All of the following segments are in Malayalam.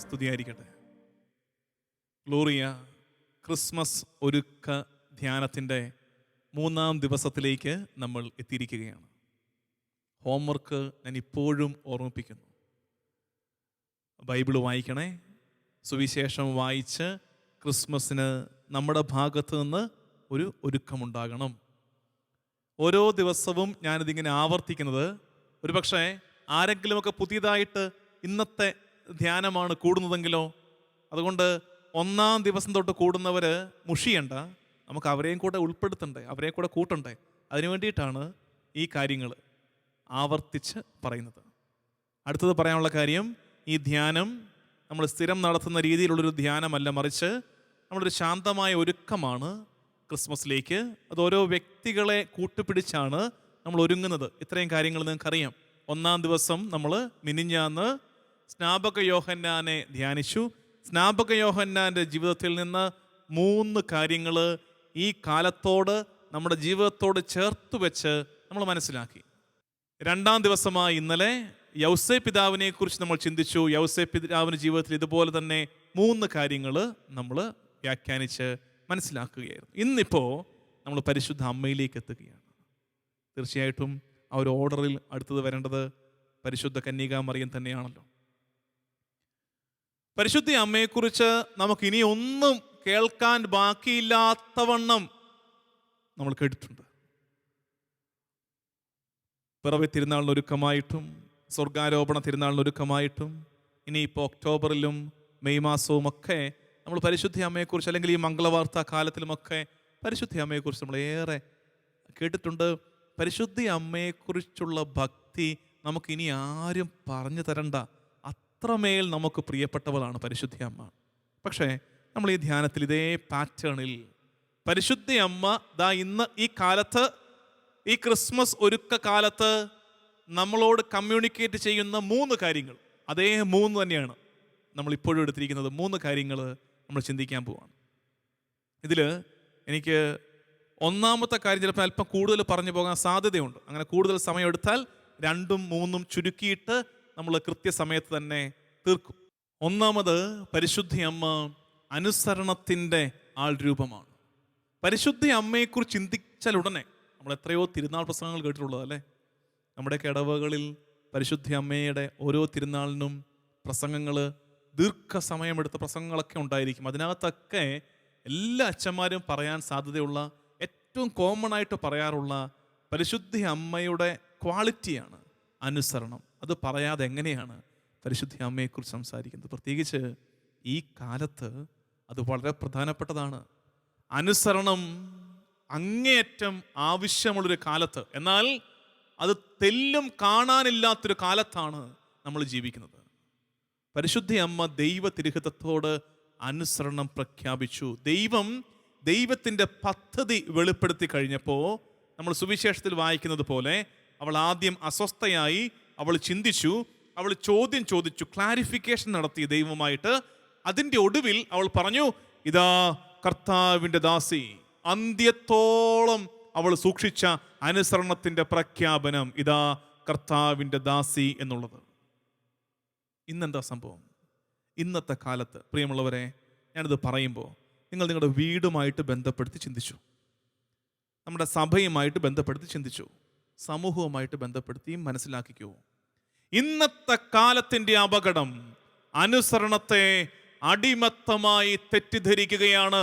സ്തുതിയായിരിക്കട്ടെ. ഗ്ലോറിയ ക്രിസ്മസ് ഒരുക്ക ധ്യാനത്തിൻ്റെ 3-ാം ദിവസത്തിലേക്ക് നമ്മൾ എത്തിയിരിക്കുകയാണ്. ഹോംവർക്ക് ഞാൻ ഇപ്പോഴും ഓർമ്മിപ്പിക്കുന്നു. ബൈബിള് വായിക്കണേ. സുവിശേഷം വായിച്ച് ക്രിസ്മസിന് നമ്മുടെ ഭാഗത്ത് നിന്ന് ഒരു ഒരുക്കമുണ്ടാകണം. ഓരോ ദിവസവും ഞാനിതിങ്ങനെ ആവർത്തിക്കുന്നത്, ഒരുപക്ഷെ ആരെങ്കിലുമൊക്കെ പുതിയതായിട്ട് ഇന്നത്തെ ധ്യാനമാണ് കൂടുന്നതെങ്കിലോ, അതുകൊണ്ട് 1-ാം ദിവസം തൊട്ട് കൂടുന്നവർ മുഷിയണ്ട, നമുക്ക് അവരെയും കൂടെ ഉൾപ്പെടുത്തണ്ടേ, അവരെയും കൂടെ കൂട്ടണ്ടേ. അതിനു വേണ്ടിയിട്ടാണ് ഈ കാര്യങ്ങൾ ആവർത്തിച്ച് പറയുന്നത്. അടുത്തത് പറയാനുള്ള കാര്യം, ഈ ധ്യാനം നമ്മൾ സ്ഥിരം നടത്തുന്ന രീതിയിലുള്ളൊരു ധ്യാനമല്ല, മറിച്ച് നമ്മളൊരു ശാന്തമായ ഒരുക്കമാണ് ക്രിസ്മസിലേക്ക്. അത് ഓരോ വ്യക്തികളെ കൂട്ടുപിടിച്ചാണ് നമ്മൾ ഒരുങ്ങുന്നത്. ഇത്രയും കാര്യങ്ങൾ നിങ്ങൾക്കറിയാം. 1-ാം ദിവസം നമ്മൾ മിനിഞ്ഞാന്ന് സ്നാപക യോഹന്നാനെ ധ്യാനിച്ചു. സ്നാപക യോഹന്നാൻ്റെ ജീവിതത്തിൽ നിന്ന് 3 കാര്യങ്ങൾ ഈ കാലത്തോട് നമ്മുടെ ജീവിതത്തോട് ചേർത്ത് വെച്ച് നമ്മൾ മനസ്സിലാക്കി. 2-ാം ദിവസമായി ഇന്നലെ യൗസേ പിതാവിനെ കുറിച്ച് നമ്മൾ ചിന്തിച്ചു. യൗസേ പിതാവിൻ്റെ ജീവിതത്തിൽ ഇതുപോലെ തന്നെ 3 കാര്യങ്ങൾ നമ്മൾ വ്യാഖ്യാനിച്ച് മനസ്സിലാക്കുകയായിരുന്നു. ഇന്നിപ്പോൾ നമ്മൾ പരിശുദ്ധ അമ്മയിലേക്ക് എത്തുകയാണ്. തീർച്ചയായിട്ടും ആ ഒരു ഓർഡറിൽ അടുത്തത് വരേണ്ടത് പരിശുദ്ധ കന്യകാമറിയം തന്നെയാണല്ലോ. പരിശുദ്ധ അമ്മയെക്കുറിച്ച് നമുക്കിനി ഒന്നും കേൾക്കാൻ ബാക്കിയില്ലാത്തവണ്ണം നമ്മൾ കേട്ടിട്ടുണ്ട്. പിറവി തിരുനാളിനൊരുക്കമായിട്ടും സ്വർഗാരോപണ തിരുനാളിനൊരുക്കമായിട്ടും ഇനിയിപ്പോൾ ഒക്ടോബറിലും മെയ് മാസവും ഒക്കെ നമ്മൾ പരിശുദ്ധ അമ്മയെക്കുറിച്ച്, അല്ലെങ്കിൽ ഈ മംഗളവാർത്താ കാലത്തിലുമൊക്കെ പരിശുദ്ധ അമ്മയെക്കുറിച്ച് നമ്മൾ ഏറെ കേട്ടിട്ടുണ്ട്. പരിശുദ്ധ അമ്മയെക്കുറിച്ചുള്ള ഭക്തി നമുക്കിനി ആരും പറഞ്ഞു തരണ്ട, അത്രമേൽ നമുക്ക് പ്രിയപ്പെട്ടവളാണ് പരിശുദ്ധ അമ്മ. പക്ഷേ നമ്മൾ ഈ ധ്യാനത്തിൽ ഇതേ പാറ്റേണിൽ പരിശുദ്ധ അമ്മ ദാ ഇന്ന് ഈ കാലത്ത്, ഈ ക്രിസ്മസ് ഒരുക്ക കാലത്ത് നമ്മളോട് കമ്മ്യൂണിക്കേറ്റ് ചെയ്യുന്ന 3 കാര്യങ്ങൾ, അതേ 3 തന്നെയാണ് നമ്മൾ ഇപ്പോഴും എടുത്തിരിക്കുന്നത്. 3 കാര്യങ്ങൾ നമ്മൾ ചിന്തിക്കാൻ പോവാണ്. ഇതിൽ എനിക്ക് 1-ാമത്തെ കാര്യം ചിലപ്പോൾ അല്പം കൂടുതൽ പറഞ്ഞു പോകാൻ സാധ്യതയുണ്ട്. അങ്ങനെ കൂടുതൽ സമയം എടുത്താൽ 2ഉം 3ഉം ചുരുക്കിയിട്ട് നമ്മൾ കൃത്യസമയത്ത് തന്നെ തീർക്കും. 1-ാമത്, പരിശുദ്ധ അമ്മ അനുസരണത്തിൻ്റെ ആൾ രൂപമാണ്. പരിശുദ്ധ അമ്മയെക്കുറിച്ച് ചിന്തിച്ചാൽ ഉടനെ നമ്മൾ എത്രയോ തിരുനാൾ പ്രസംഗങ്ങൾ കേട്ടിട്ടുള്ളത് അല്ലേ. നമ്മുടെയൊക്കെ ഇടവകളിൽ പരിശുദ്ധ അമ്മയുടെ ഓരോ തിരുനാളിനും പ്രസംഗങ്ങൾ, ദീർഘസമയമെടുത്ത പ്രസംഗങ്ങളൊക്കെ ഉണ്ടായിരിക്കും. അതിനകത്തൊക്കെ എല്ലാ അച്ഛന്മാരും പറയാൻ സാധ്യതയുള്ള, ഏറ്റവും കോമൺ ആയിട്ട് പറയാറുള്ള പരിശുദ്ധ അമ്മയുടെ ക്വാളിറ്റിയാണ് അനുസരണം. അത് പറയാതെ എങ്ങനെയാണ് പരിശുദ്ധ അമ്മയെക്കുറിച്ച് സംസാരിക്കുന്നത്? പ്രത്യേകിച്ച് ഈ കാലത്ത് അത് വളരെ പ്രധാനപ്പെട്ടതാണ്. അനുസരണം അങ്ങേയറ്റം ആവശ്യമുള്ളൊരു കാലത്ത്, എന്നാൽ അത് തെല്ലും കാണാനില്ലാത്തൊരു കാലത്താണ് നമ്മൾ ജീവിക്കുന്നത്. പരിശുദ്ധ അമ്മ ദൈവ തിരുഹിതത്തോട് അനുസരണം പ്രഖ്യാപിച്ചു. ദൈവത്തിൻ്റെ പദ്ധതി വെളിപ്പെടുത്തി കഴിഞ്ഞപ്പോൾ നമ്മൾ സുവിശേഷത്തിൽ വായിക്കുന്നത് പോലെ അവൾ ആദ്യം അസ്വസ്ഥയായി, അവൾ ചിന്തിച്ചു, അവൾ ചോദ്യം ചോദിച്ചു, ക്ലാരിഫിക്കേഷൻ നടത്തി ദൈവമായിട്ട്. അതിൻ്റെ ഒടുവിൽ അവൾ പറഞ്ഞു, ഇതാ കർത്താവിൻ്റെ ദാസി. അന്ത്യത്തോളം അവൾ സൂക്ഷിച്ച അനുസരണത്തിൻ്റെ പ്രഖ്യാപനം, ഇതാ കർത്താവിൻ്റെ ദാസി എന്നുള്ളത്. ഇന്നെന്താ സംഭവം? ഇന്നത്തെ കാലത്ത് പ്രിയമുള്ളവരെ, ഞാനിത് പറയുമ്പോൾ നിങ്ങൾ നിങ്ങളുടെ വീടുമായിട്ട് ബന്ധപ്പെടുത്തി ചിന്തിച്ചു, നമ്മുടെ സഭയുമായിട്ട് ബന്ധപ്പെടുത്തി ചിന്തിച്ചു, സമൂഹവുമായിട്ട് ബന്ധപ്പെടുത്തി മനസ്സിലാക്കിക്കോ. ഇന്നത്തെ കാലത്തിൻ്റെ അപകടം അനുസരണത്തെ അടിമത്തമായി തെറ്റിദ്ധരിക്കുകയാണ്.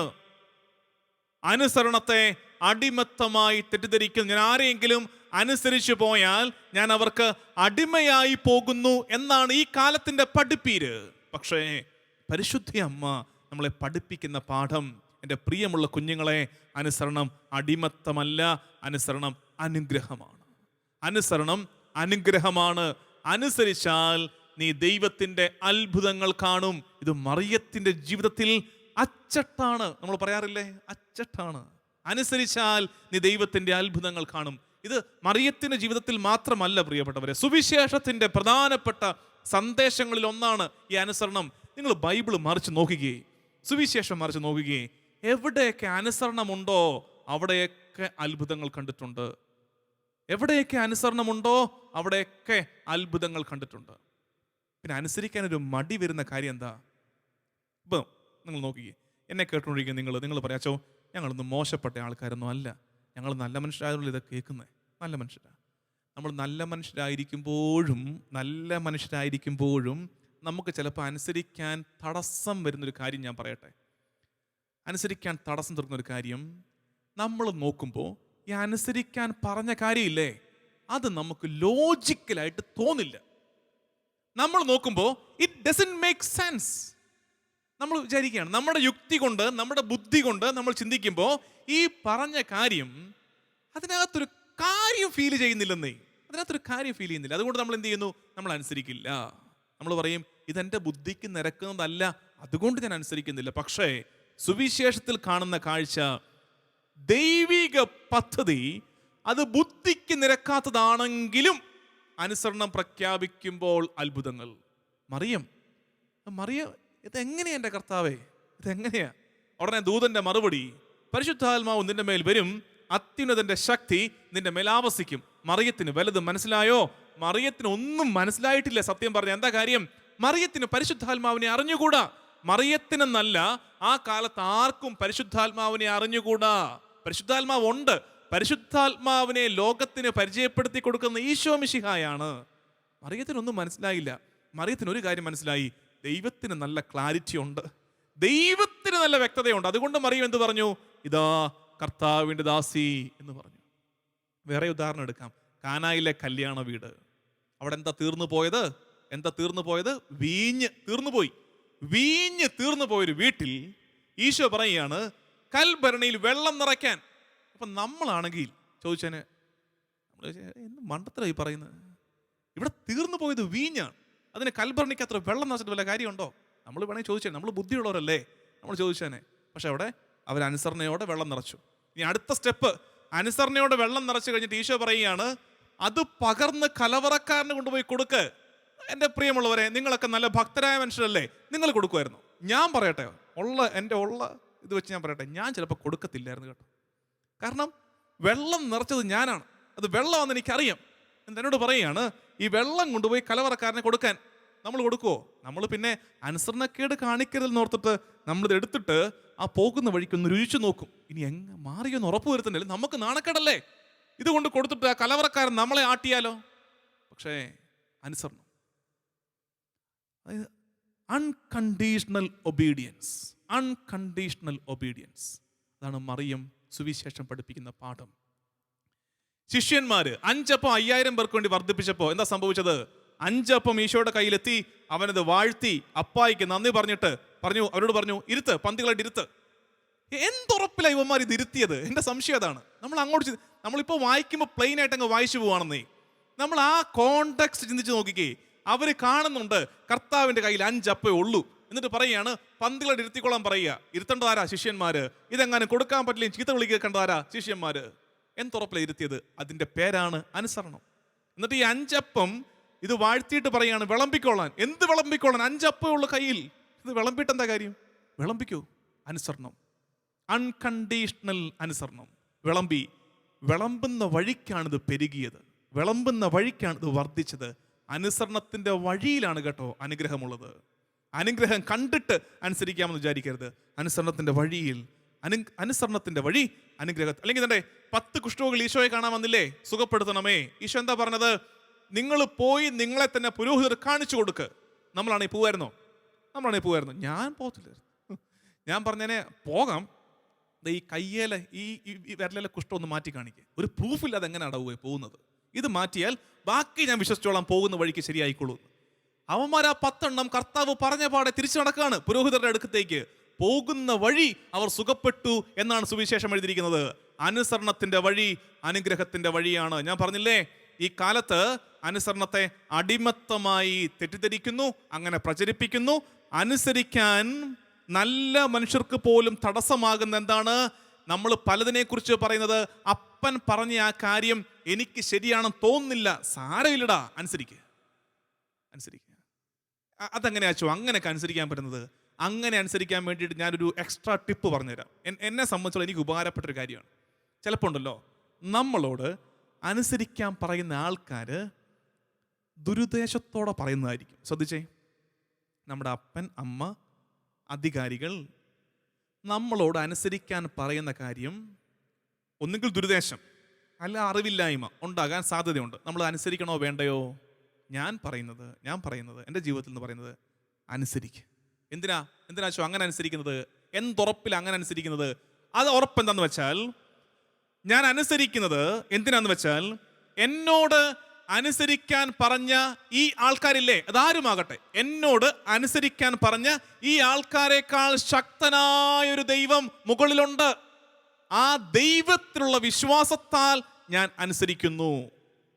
അനുസരണത്തെ അടിമത്തമായി തെറ്റിദ്ധരിക്കുന്നു. ഞാൻ ആരെയെങ്കിലും അനുസരിച്ചു പോയാൽ ഞാൻ അവർക്ക് അടിമയായി പോകുന്നു എന്നാണ് ഈ കാലത്തിൻ്റെ പഠിപ്പീര്. പക്ഷേ പരിശുദ്ധ അമ്മ നമ്മളെ പഠിപ്പിക്കുന്ന പാഠം, എൻ്റെ പ്രിയമുള്ള കുഞ്ഞുങ്ങളെ, അനുസരണം അടിമത്തമല്ല, അനുസരണം അനുഗ്രഹമാണ്. അനുസരണം അനുഗ്രഹമാണ്. അനുസരിച്ചാൽ നീ ദൈവത്തിൻ്റെ അത്ഭുതങ്ങൾ കാണും. ഇത് മറിയത്തിൻ്റെ ജീവിതത്തിൽ അച്ചട്ടാണ്. നമ്മൾ പറയാറില്ലേ, അച്ചട്ടാണ്. അനുസരിച്ചാൽ നീ ദൈവത്തിൻ്റെ അത്ഭുതങ്ങൾ കാണും. ഇത് മറിയത്തിൻ്റെ ജീവിതത്തിൽ മാത്രമല്ല പ്രിയപ്പെട്ടവരെ, സുവിശേഷത്തിൻ്റെ പ്രധാനപ്പെട്ട സന്ദേശങ്ങളിൽ ഒന്നാണ് ഈ അനുസരണം. നിങ്ങൾ ബൈബിൾ മറിച്ച് നോക്കുകയും സുവിശേഷം മറിച്ച് നോക്കുകയും എവിടെയൊക്കെ അനുസരണമുണ്ടോ അവിടെയൊക്കെ അത്ഭുതങ്ങൾ കണ്ടിട്ടുണ്ട്. എവിടെയൊക്കെ അനുസരണമുണ്ടോ അവിടെയൊക്കെ അത്ഭുതങ്ങൾ കണ്ടിട്ടുണ്ട്. പിന്നെ അനുസരിക്കാനൊരു മടി വരുന്ന കാര്യം എന്താ? ഇപ്പം നിങ്ങൾ നോക്കിക്കേ, എന്നെ കേട്ടുകൊണ്ടിരിക്കുക നിങ്ങൾ പറയാം, അച്ചോ ഞങ്ങളൊന്നും മോശപ്പെട്ട ആൾക്കാരൊന്നും അല്ല, ഞങ്ങൾ നല്ല മനുഷ്യരായതുകൊണ്ട് ഇതൊക്കെ കേൾക്കുന്നത്. നല്ല മനുഷ്യരാണ് നമ്മൾ. നല്ല മനുഷ്യരായിരിക്കുമ്പോഴും നമുക്ക് ചിലപ്പോൾ അനുസരിക്കാൻ തടസ്സം വരുന്നൊരു കാര്യം ഞാൻ പറയട്ടെ. അനുസരിക്കാൻ തടസ്സം തീർന്നൊരു കാര്യം, നമ്മൾ നോക്കുമ്പോൾ ഈ അനുസരിക്കാൻ പറഞ്ഞ കാര്യമില്ലേ, അത് നമുക്ക് ലോജിക്കലായിട്ട് തോന്നില്ല. നമ്മൾ നോക്കുമ്പോൾ ഇറ്റ് ഡസന്റ് മേക്ക് സെൻസ്. നമ്മൾ വിചാരിക്കുകയാണ്, നമ്മുടെ യുക്തി കൊണ്ട്, നമ്മുടെ ബുദ്ധി കൊണ്ട് നമ്മൾ ചിന്തിക്കുമ്പോൾ ഈ പറഞ്ഞ കാര്യം അതിനകത്തൊരു കാര്യം ഫീൽ ചെയ്യുന്നില്ലെന്നേ. അതുകൊണ്ട് നമ്മൾ എന്ത് ചെയ്യുന്നു? നമ്മൾ അനുസരിക്കില്ല. നമ്മൾ പറയും ഇതെൻ്റെ ബുദ്ധിക്ക് നിരക്കുന്നതല്ല, അതുകൊണ്ട് ഞാൻ അനുസരിക്കുന്നില്ല. പക്ഷേ സുവിശേഷത്തിൽ കാണുന്ന കാഴ്ച, ദൈവിക പദ്ധതി അത് ബുദ്ധിക്ക് നിരക്കാത്തതാണെങ്കിലും അനുസരണം പ്രഖ്യാപിക്കുമ്പോൾ അത്ഭുതങ്ങൾ. മറിയം ഇതെങ്ങനെയാ എൻ്റെ കർത്താവേ, ഇതെങ്ങനെയാ? ഉടനെ ദൂതന്റെ മറുപടി, പരിശുദ്ധാത്മാവ് നിന്റെ മേൽ വരും, അത്യുന്നതന്റെ ശക്തി നിന്റെ മേൽ ആവസിക്കും. മറിയത്തിന് വലുത് മനസ്സിലായോ? മറിയത്തിന് ഒന്നും മനസ്സിലായിട്ടില്ല. സത്യം പറഞ്ഞ എന്താ കാര്യം? മറിയത്തിന് പരിശുദ്ധാത്മാവിനെ അറിഞ്ഞുകൂടാ. മറിയത്തിനെന്നല്ല, ആ കാലത്ത് ആർക്കും പരിശുദ്ധാത്മാവിനെ അറിഞ്ഞുകൂടാ. പരിശുദ്ധാത്മാവ് ഉണ്ട്. പരിശുദ്ധാത്മാവിനെ ലോകത്തിന് പരിചയപ്പെടുത്തി കൊടുക്കുന്ന ഈശോ മിശിഹായാണ്. മറിയത്തിനൊന്നും മനസ്സിലായില്ല. മറിയത്തിന് ഒരു കാര്യം മനസ്സിലായി, ദൈവത്തിന് നല്ല ക്ലാരിറ്റി ഉണ്ട്, ദൈവത്തിന് നല്ല വ്യക്തതയുണ്ട്. അതുകൊണ്ട് മറിയം എന്ത് പറഞ്ഞു? ഇതാ കർത്താവിൻ്റെ ദാസി എന്ന് പറഞ്ഞു. വേറെ ഉദാഹരണം എടുക്കാം. കാനായിലെ കല്യാണ വീട്. അവിടെ എന്താ തീർന്നു പോയത്? വീഞ്ഞ് തീർന്നു പോയൊരു വീട്ടിൽ ഈശോ പറയുകയാണ് കൽഭരണിയിൽ വെള്ളം നിറയ്ക്കാൻ. അപ്പൊ നമ്മളാണെങ്കിൽ ചോദിച്ചേനെ, എന്ത് മണ്ടത്തരമായി പറയുന്നത്? ഇവിടെ തീർന്നു പോയത് വീഞ്ഞാണ്, അതിന് കൽഭരണിക്ക് അത്ര വെള്ളം നിറച്ചിട്ട് വല്ല കാര്യമുണ്ടോ? നമ്മൾ വേണമെങ്കിൽ ചോദിച്ചേ, നമ്മൾ ബുദ്ധിയുള്ളവരല്ലേ, നമ്മൾ ചോദിച്ചേനെ. പക്ഷെ അവിടെ അവർ അനുസരണയോടെ വെള്ളം നിറച്ചു. ഇനി അടുത്ത സ്റ്റെപ്പ്, അനുസരണയോടെ വെള്ളം നിറച്ചു കഴിഞ്ഞിട്ട് ഈശോ പറയുകയാണ്, അത് പകർന്ന് കലവറക്കാരന് കൊണ്ടുപോയി കൊടുക്ക്. എൻ്റെ പ്രിയമുള്ളവരെ, നിങ്ങളൊക്കെ നല്ല ഭക്തരായ മനുഷ്യരല്ലേ, നിങ്ങൾ കൊടുക്കുമായിരുന്നു? ഞാൻ പറയട്ടെ, എൻ്റെ ഇത് വെച്ച് ഞാൻ പറയട്ടെ, ഞാൻ ചിലപ്പോൾ കൊടുക്കത്തില്ലായിരുന്നു കേട്ടോ. കാരണം വെള്ളം നിറച്ചത് ഞാനാണ്, അത് വെള്ളമാണെന്ന് എനിക്കറിയാം. എന്നോട് പറയുകയാണ് ഈ വെള്ളം കൊണ്ടുപോയി കലവറക്കാരനെ കൊടുക്കാൻ. നമ്മൾ കൊടുക്കുമോ? നമ്മൾ പിന്നെ അനുസരണക്കേട് കാണിക്കരുതെന്ന് ഓർത്തിട്ട് നമ്മളിത് എടുത്തിട്ട് ആ പോകുന്ന വഴിക്കൊന്ന് രുചിച്ചു നോക്കും, ഇനി മാറിയൊന്ന് ഉറപ്പ് വരുത്തുന്നില്ല, നമുക്ക് നാണക്കേടല്ലേ ഇതുകൊണ്ട് കൊടുത്തിട്ട് ആ കലവറക്കാരൻ നമ്മളെ ആട്ടിയാലോ? പക്ഷേ അനുസരണം, അൺകണ്ടീഷണൽ ഒബീഡിയൻസ്. അതാണ് മറിയം സുവിശേഷം പഠിപ്പിക്കുന്ന പാഠം. ശിഷ്യന്മാര് 5 അപ്പം 5000 പേർക്ക് വേണ്ടി വർദ്ധിപ്പിച്ചപ്പോ എന്താ സംഭവിച്ചത്? 5 അപ്പം ഈശോയുടെ കയ്യിലെത്തി, അവനത് വാഴ്ത്തി അപ്പായിക്ക് നന്ദി പറഞ്ഞിട്ട് അവരോട് പറഞ്ഞു, ഇരുത്ത്, പന്തികളായിട്ട് ഇരുത്ത്. എന്തുറപ്പില്ല ഇവന്മാർ ഇത് ഇരുത്തിയത്? എൻ്റെ സംശയം അതാണ്. നമ്മളിപ്പോൾ വായിക്കുമ്പോൾ പ്ലെയിൻ ആയിട്ട് അങ്ങ് വായിച്ചു പോവാണെന്നേ. നമ്മൾ ആ കോണ്ടെക്സ്റ്റ് ചിന്തിച്ച് നോക്കിക്കേ. അവര് കാണുന്നുണ്ട് കർത്താവിന്റെ കയ്യിൽ 5 അപ്പേ ഉള്ളൂ, എന്നിട്ട് പറയുകയാണ് പന്തികളായിട്ട് ഇരുത്തിക്കൊള്ളാൻ പറയുക. ഇരുത്തേണ്ടതാരാ? ശിഷ്യന്മാര്. ഇതെങ്ങാനും കൊടുക്കാൻ പറ്റില്ല, ചീത്ത വിളി കേൾക്കേണ്ടതാരാ? ശിഷ്യന്മാര്. എന്തുറപ്പില്ല ഇരുത്തിയത്? അതിന്റെ പേരാണ് അനുസരണം. എന്നിട്ട് ഈ 5 അപ്പം ഇത് വാഴ്ത്തിയിട്ട് പറയാണ് വിളമ്പിക്കോളാൻ. എന്ത് വിളമ്പിക്കോളാൻ? 5 അപ്പേ ഉള്ളു കയ്യിൽ. ഇത് വിളമ്പിട്ട് എന്താ കാര്യം? വിളമ്പിക്കൂ. അനുസരണം, അൺകണ്ടീഷണൽ അനുസരണം. വിളമ്പുന്ന വഴിക്കാണിത് പെരുകിയത്, വിളമ്പുന്ന വഴിക്കാണിത് വർദ്ധിച്ചത്. അനുസരണത്തിന്റെ വഴിയിലാണ് കേട്ടോ അനുഗ്രഹമുള്ളത്. അനുഗ്രഹം കണ്ടിട്ട് അനുസരിക്കാമെന്ന് വിചാരിക്കരുത്. അനുസരണത്തിന്റെ വഴി അനുഗ്രഹം. അല്ലെങ്കിൽ തന്നെ 10 കുഷ്ഠരോഗികൾ ഈശോയെ കാണാൻ വന്നില്ലേ, സുഖപ്പെടുത്തണമേ. ഈശോ എന്താ പറഞ്ഞത്? നിങ്ങൾ പോയി നിങ്ങളെ തന്നെ പുരോഹിതർ കാണിച്ചു കൊടുക്ക്. നമ്മളാണെങ്കിൽ പോവായിരുന്നോ? ഞാൻ പോകത്തില്ലായിരുന്നു. ഞാൻ പറഞ്ഞേനെ പോകാം, ഈ കയ്യേലെ ഈ വിരലിലെ കുഷ്ഠം ഒന്ന് മാറ്റി കാണിക്കുക. ഒരു പ്രൂഫില്ലാതെ എങ്ങനെ അടവുക പോകുന്നത്? ഇത് മാറ്റിയാൽ ബാക്കി ഞാൻ വിശ്വസിച്ചോളാം, പോകുന്ന വഴിക്ക് ശരിയായിക്കോളൂ. അവന്മാർ ആ 10 എണ്ണം കർത്താവ് പറഞ്ഞ പാടെ തിരിച്ചു നടക്കാണ് പുരോഹിതരുടെ അടുക്കത്തേക്ക്. പോകുന്ന വഴി അവർ സുഖപ്പെട്ടു എന്നാണ് സുവിശേഷം എഴുതിയിരിക്കുന്നത്. അനുസരണത്തിന്റെ വഴി അനുഗ്രഹത്തിന്റെ വഴിയാണ്. ഞാൻ പറഞ്ഞില്ലേ, ഈ കാലത്ത് അനുസരണത്തെ അടിമത്തമായി തെറ്റിദ്ധരിക്കുന്നു, അങ്ങനെ പ്രചരിപ്പിക്കുന്നു. അനുസരിക്കാൻ നല്ല മനുഷ്യർക്ക് പോലും തടസ്സമാകുന്ന എന്താണ്? നമ്മൾ പലതിനെ കുറിച്ച് പറയുന്നത്, അപ്പൻ പറഞ്ഞ ആ കാര്യം എനിക്ക് ശരിയാണെന്ന് തോന്നുന്നില്ല, സാരമില്ലടാ, അനുസരിക്കുക. അതെങ്ങനെയാച്ചോ അങ്ങനെയൊക്കെ അനുസരിക്കാൻ പറ്റുന്നത്? അങ്ങനെ അനുസരിക്കാൻ വേണ്ടിയിട്ട് ഞാനൊരു എക്സ്ട്രാ ടിപ്പ് പറഞ്ഞുതരാം. എന്നെ സംബന്ധിച്ചുള്ള എനിക്ക് ഉപകാരപ്പെട്ടൊരു കാര്യമാണ്. ചിലപ്പോൾ ഉണ്ടല്ലോ, നമ്മളോട് അനുസരിക്കാൻ പറയുന്ന ആൾക്കാർ ദുരുദ്ദേശത്തോടെ പറയുന്നതായിരിക്കും. ശ്രദ്ധിച്ചേ, നമ്മുടെ അപ്പൻ, അമ്മ, അധികാരികൾ നമ്മളോട് അനുസരിക്കാൻ പറയുന്ന കാര്യം ഒന്നുകിൽ ദുരുദ്ദേശം അല്ല അറിവില്ലായ്മ ഉണ്ടാകാൻ സാധ്യതയുണ്ട്. നമ്മൾ അനുസരിക്കണോ വേണ്ടയോ? ഞാൻ പറയുന്നത് എൻ്റെ ജീവിതത്തിൽ നിന്ന് പറയുന്നത് അനുസരിക്കുക. എന്തിനാ ചോ അങ്ങനെ അനുസരിക്കുന്നത്? എന്തുറപ്പിൽ അങ്ങനെ അനുസരിക്കുന്നത്? അത് ഉറപ്പെന്താന്ന് വെച്ചാൽ, ഞാൻ അനുസരിക്കുന്നത് എന്തിനാന്ന് വെച്ചാൽ, എന്നോട് അനുസരിക്കാൻ പറഞ്ഞ ഈ ആൾക്കാരില്ലേ, അതാരുമാകട്ടെ, എന്നോട് അനുസരിക്കാൻ പറഞ്ഞ ഈ ആൾക്കാരെക്കാൾ ശക്തനായൊരു ദൈവം മുകളിലുണ്ട്. ആ ദൈവത്തിലുള്ള വിശ്വാസത്താൽ ഞാൻ അനുസരിക്കുന്നു.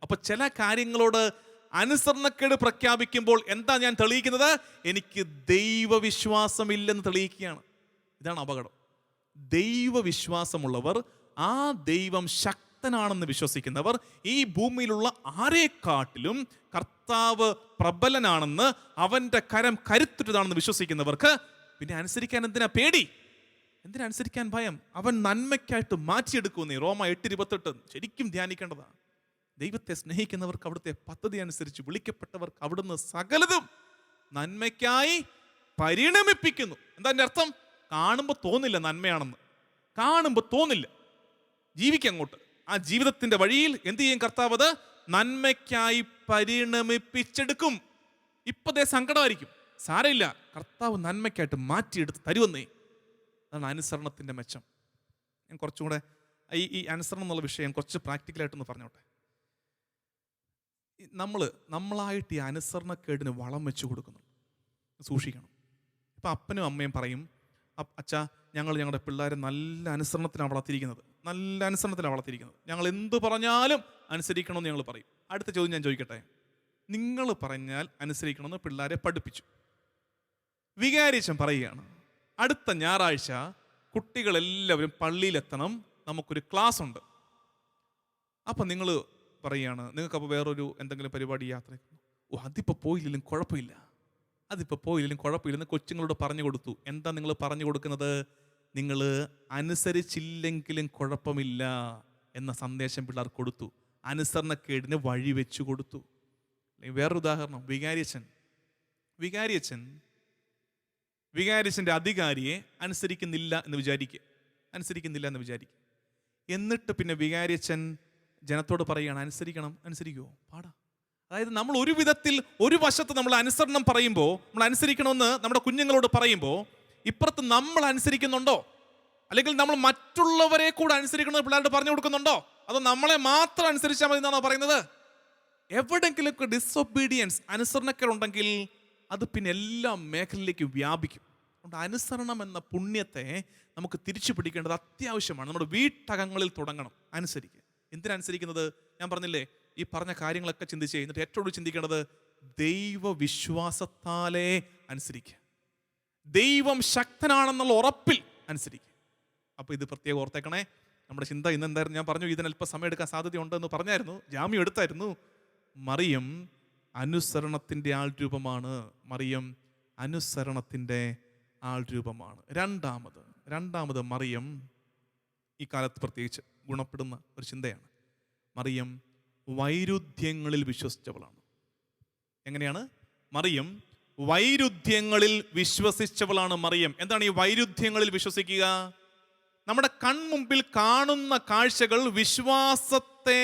അപ്പൊ ചില കാര്യങ്ങളോട് അനുസരണക്കേട് പ്രഖ്യാപിക്കുമ്പോൾ എന്താ ഞാൻ തെളിയിക്കുന്നത്? എനിക്ക് ദൈവവിശ്വാസമില്ലെന്ന് തെളിയിക്കുകയാണ്. ഇതാണ് അപകടം. ദൈവവിശ്വാസമുള്ളവർ, ആ ദൈവം ശക്തനാണെന്ന് വിശ്വസിക്കുന്നവർ, ഈ ഭൂമിയിലുള്ള ആരെക്കാട്ടിലും കർത്താവ് പ്രബലനാണെന്ന്, അവൻ്റെ കരം കരുത്തുറ്റതാണെന്ന് വിശ്വസിക്കുന്നവർക്ക് പിന്നെ അനുസരിക്കാൻ എന്തിനാ പേടി? എന്തിനാ അനുസരിക്കാൻ ഭയം? അവൻ നന്മയ്ക്കായിട്ട് മാറ്റിയെടുക്കുന്നേ. റോമ 8:28 ശരിക്കും ധ്യാനിക്കേണ്ടതാണ്. ദൈവത്തെ സ്നേഹിക്കുന്നവർക്ക് അവിടുത്തെ പദ്ധതി അനുസരിച്ച് വിളിക്കപ്പെട്ടവർക്ക് അവിടുന്ന് സകലതും നന്മയ്ക്കായി പരിണമിപ്പിക്കുന്നു. എന്താ എൻ്റെ അർത്ഥം? കാണുമ്പോൾ തോന്നില്ല നന്മയാണെന്ന്, കാണുമ്പോൾ തോന്നില്ല. ജീവിക്കങ്ങോട്ട് ആ ജീവിതത്തിന്റെ വഴിയിൽ എന്ത് ചെയ്യും കർത്താവ്? അത് നന്മയ്ക്കായി പരിണമിപ്പിച്ചെടുക്കും. ഇപ്പതേ സങ്കടമായിരിക്കും, സാരമില്ല, കർത്താവ് നന്മയ്ക്കായിട്ട് മാറ്റിയെടുത്ത് തരുമെന്നേ. അതാണ് അനുസരണത്തിന്റെ മെച്ചം. ഞാൻ കുറച്ചും കൂടെ ഈ അനുസരണം എന്നുള്ള വിഷയം കുറച്ച് പ്രാക്ടിക്കലായിട്ടൊന്ന് പറഞ്ഞോട്ടെ. നമ്മളായിട്ട് ഈ അനുസരണക്കേടിന് വളം വെച്ച് കൊടുക്കുന്നു. സൂക്ഷിക്കണം. ഇപ്പം അപ്പനും അമ്മയും പറയും, അച്ഛാ ഞങ്ങളുടെ പിള്ളേരെ നല്ല അനുസരണത്തിലാണ് വളർത്തിയിരിക്കുന്നത്, ഞങ്ങൾ എന്ത് പറഞ്ഞാലും അനുസരിക്കണമെന്ന് ഞങ്ങൾ പറയും. അടുത്ത ചോദ്യം ഞാൻ ചോദിക്കട്ടെ, നിങ്ങൾ പറഞ്ഞാൽ അനുസരിക്കണമെന്ന് പിള്ളേരെ പഠിപ്പിച്ചു. വികാരിച്ചൻ പറയുകയാണ്, അടുത്ത ഞായറാഴ്ച കുട്ടികളെല്ലാവരും പള്ളിയിലെത്തണം, നമുക്കൊരു ക്ലാസ് ഉണ്ട്. അപ്പം നിങ്ങൾ പറയുകയാണ്, നിങ്ങൾക്കപ്പോൾ വേറൊരു എന്തെങ്കിലും പരിപാടി യാത്ര, അതിപ്പോൾ പോയില്ലെങ്കിലും കുഴപ്പമില്ലെന്ന് കൊച്ചുങ്ങളോട് പറഞ്ഞു കൊടുത്തു. എന്താ നിങ്ങൾ പറഞ്ഞു കൊടുക്കുന്നത്? നിങ്ങൾ അനുസരിച്ചില്ലെങ്കിലും കുഴപ്പമില്ല എന്ന സന്ദേശം പിള്ളേർ കൊടുത്തു. അനുസരണക്കേടിന് വഴി വെച്ചു കൊടുത്തു. വേറൊരു ഉദാഹരണം, വികാരിച്ചൻ്റെ അധികാരിയെ അനുസരിക്കുന്നില്ല എന്ന് വിചാരിക്കുക. എന്നിട്ട് പിന്നെ വികാരിച്ചൻ ജനത്തോട് പറയുകയാണ്, അനുസരിക്കുമോ? പാടാ. അതായത് നമ്മൾ ഒരു വിധത്തിൽ ഒരു വശത്ത് നമ്മൾ അനുസരണം പറയുമ്പോൾ, നമ്മൾ അനുസരിക്കണമെന്ന് നമ്മുടെ കുഞ്ഞുങ്ങളോട് പറയുമ്പോൾ, ഇപ്പുറത്ത് നമ്മൾ അനുസരിക്കുന്നുണ്ടോ? അല്ലെങ്കിൽ നമ്മൾ മറ്റുള്ളവരെ കൂടെ അനുസരിക്കണമെന്ന് പിള്ളേരോട് പറഞ്ഞു കൊടുക്കുന്നുണ്ടോ? അതോ നമ്മളെ മാത്രം അനുസരിച്ചാൽ മതി എന്നാണോ പറയുന്നത്? എവിടെയെങ്കിലും ഡിസൊബീഡിയൻസ്, അനുസരണക്കേടുണ്ടെങ്കിൽ അത് പിന്നെ എല്ലാ മേഖലയിലേക്കും വ്യാപിക്കും. അതുകൊണ്ട് അനുസരണം എന്ന പുണ്യത്തെ നമുക്ക് തിരിച്ചു പിടിക്കേണ്ടത് അത്യാവശ്യമാണ്. നമ്മുടെ വീട്ടകങ്ങളിൽ തുടങ്ങണം അനുസരിക്കുക. എന്തിനനുസരിക്കുന്നത്? ഞാൻ പറഞ്ഞില്ലേ, ഈ പറഞ്ഞ കാര്യങ്ങളൊക്കെ ചിന്തിച്ച് എന്നിട്ട് ഏറ്റവും കൂടുതൽ ചിന്തിക്കേണ്ടത് ദൈവവിശ്വാസത്താലേ അനുസരിക്കുക. ദൈവം ശക്തനാണെന്നുള്ള ഉറപ്പിൽ അനുസരിക്കുക. അപ്പോൾ ഇത് പ്രത്യേകം ഓർത്തേക്കണേ. നമ്മുടെ ചിന്ത ഇന്ന് എന്തായിരുന്നു? ഞാൻ പറഞ്ഞു ഇതിന് അല്പം സമയം എടുക്കാൻ സാധ്യതയുണ്ടെന്ന് പറഞ്ഞായിരുന്നു, ജാമ്യം എടുത്തായിരുന്നു. മറിയം അനുസരണത്തിൻ്റെ ആൾ രൂപമാണ്. രണ്ടാമത് മറിയം ഈ കാലത്ത് പ്രത്യേകിച്ച് ഗുണപ്പെടുന്ന ഒരു ചിന്തയാണ്. മറിയം വൈരുദ്ധ്യങ്ങളിൽ വിശ്വസിച്ചവളാണ്. എങ്ങനെയാണ്? മറിയം വൈരുദ്ധ്യങ്ങളിൽ വിശ്വസിച്ചവളാണ്. മറിയം എന്താണ് ഈ വൈരുദ്ധ്യങ്ങളിൽ വിശ്വസിക്കുക? നമ്മുടെ കൺമുമ്പിൽ കാണുന്ന കാഴ്ചകൾ വിശ്വാസത്തെ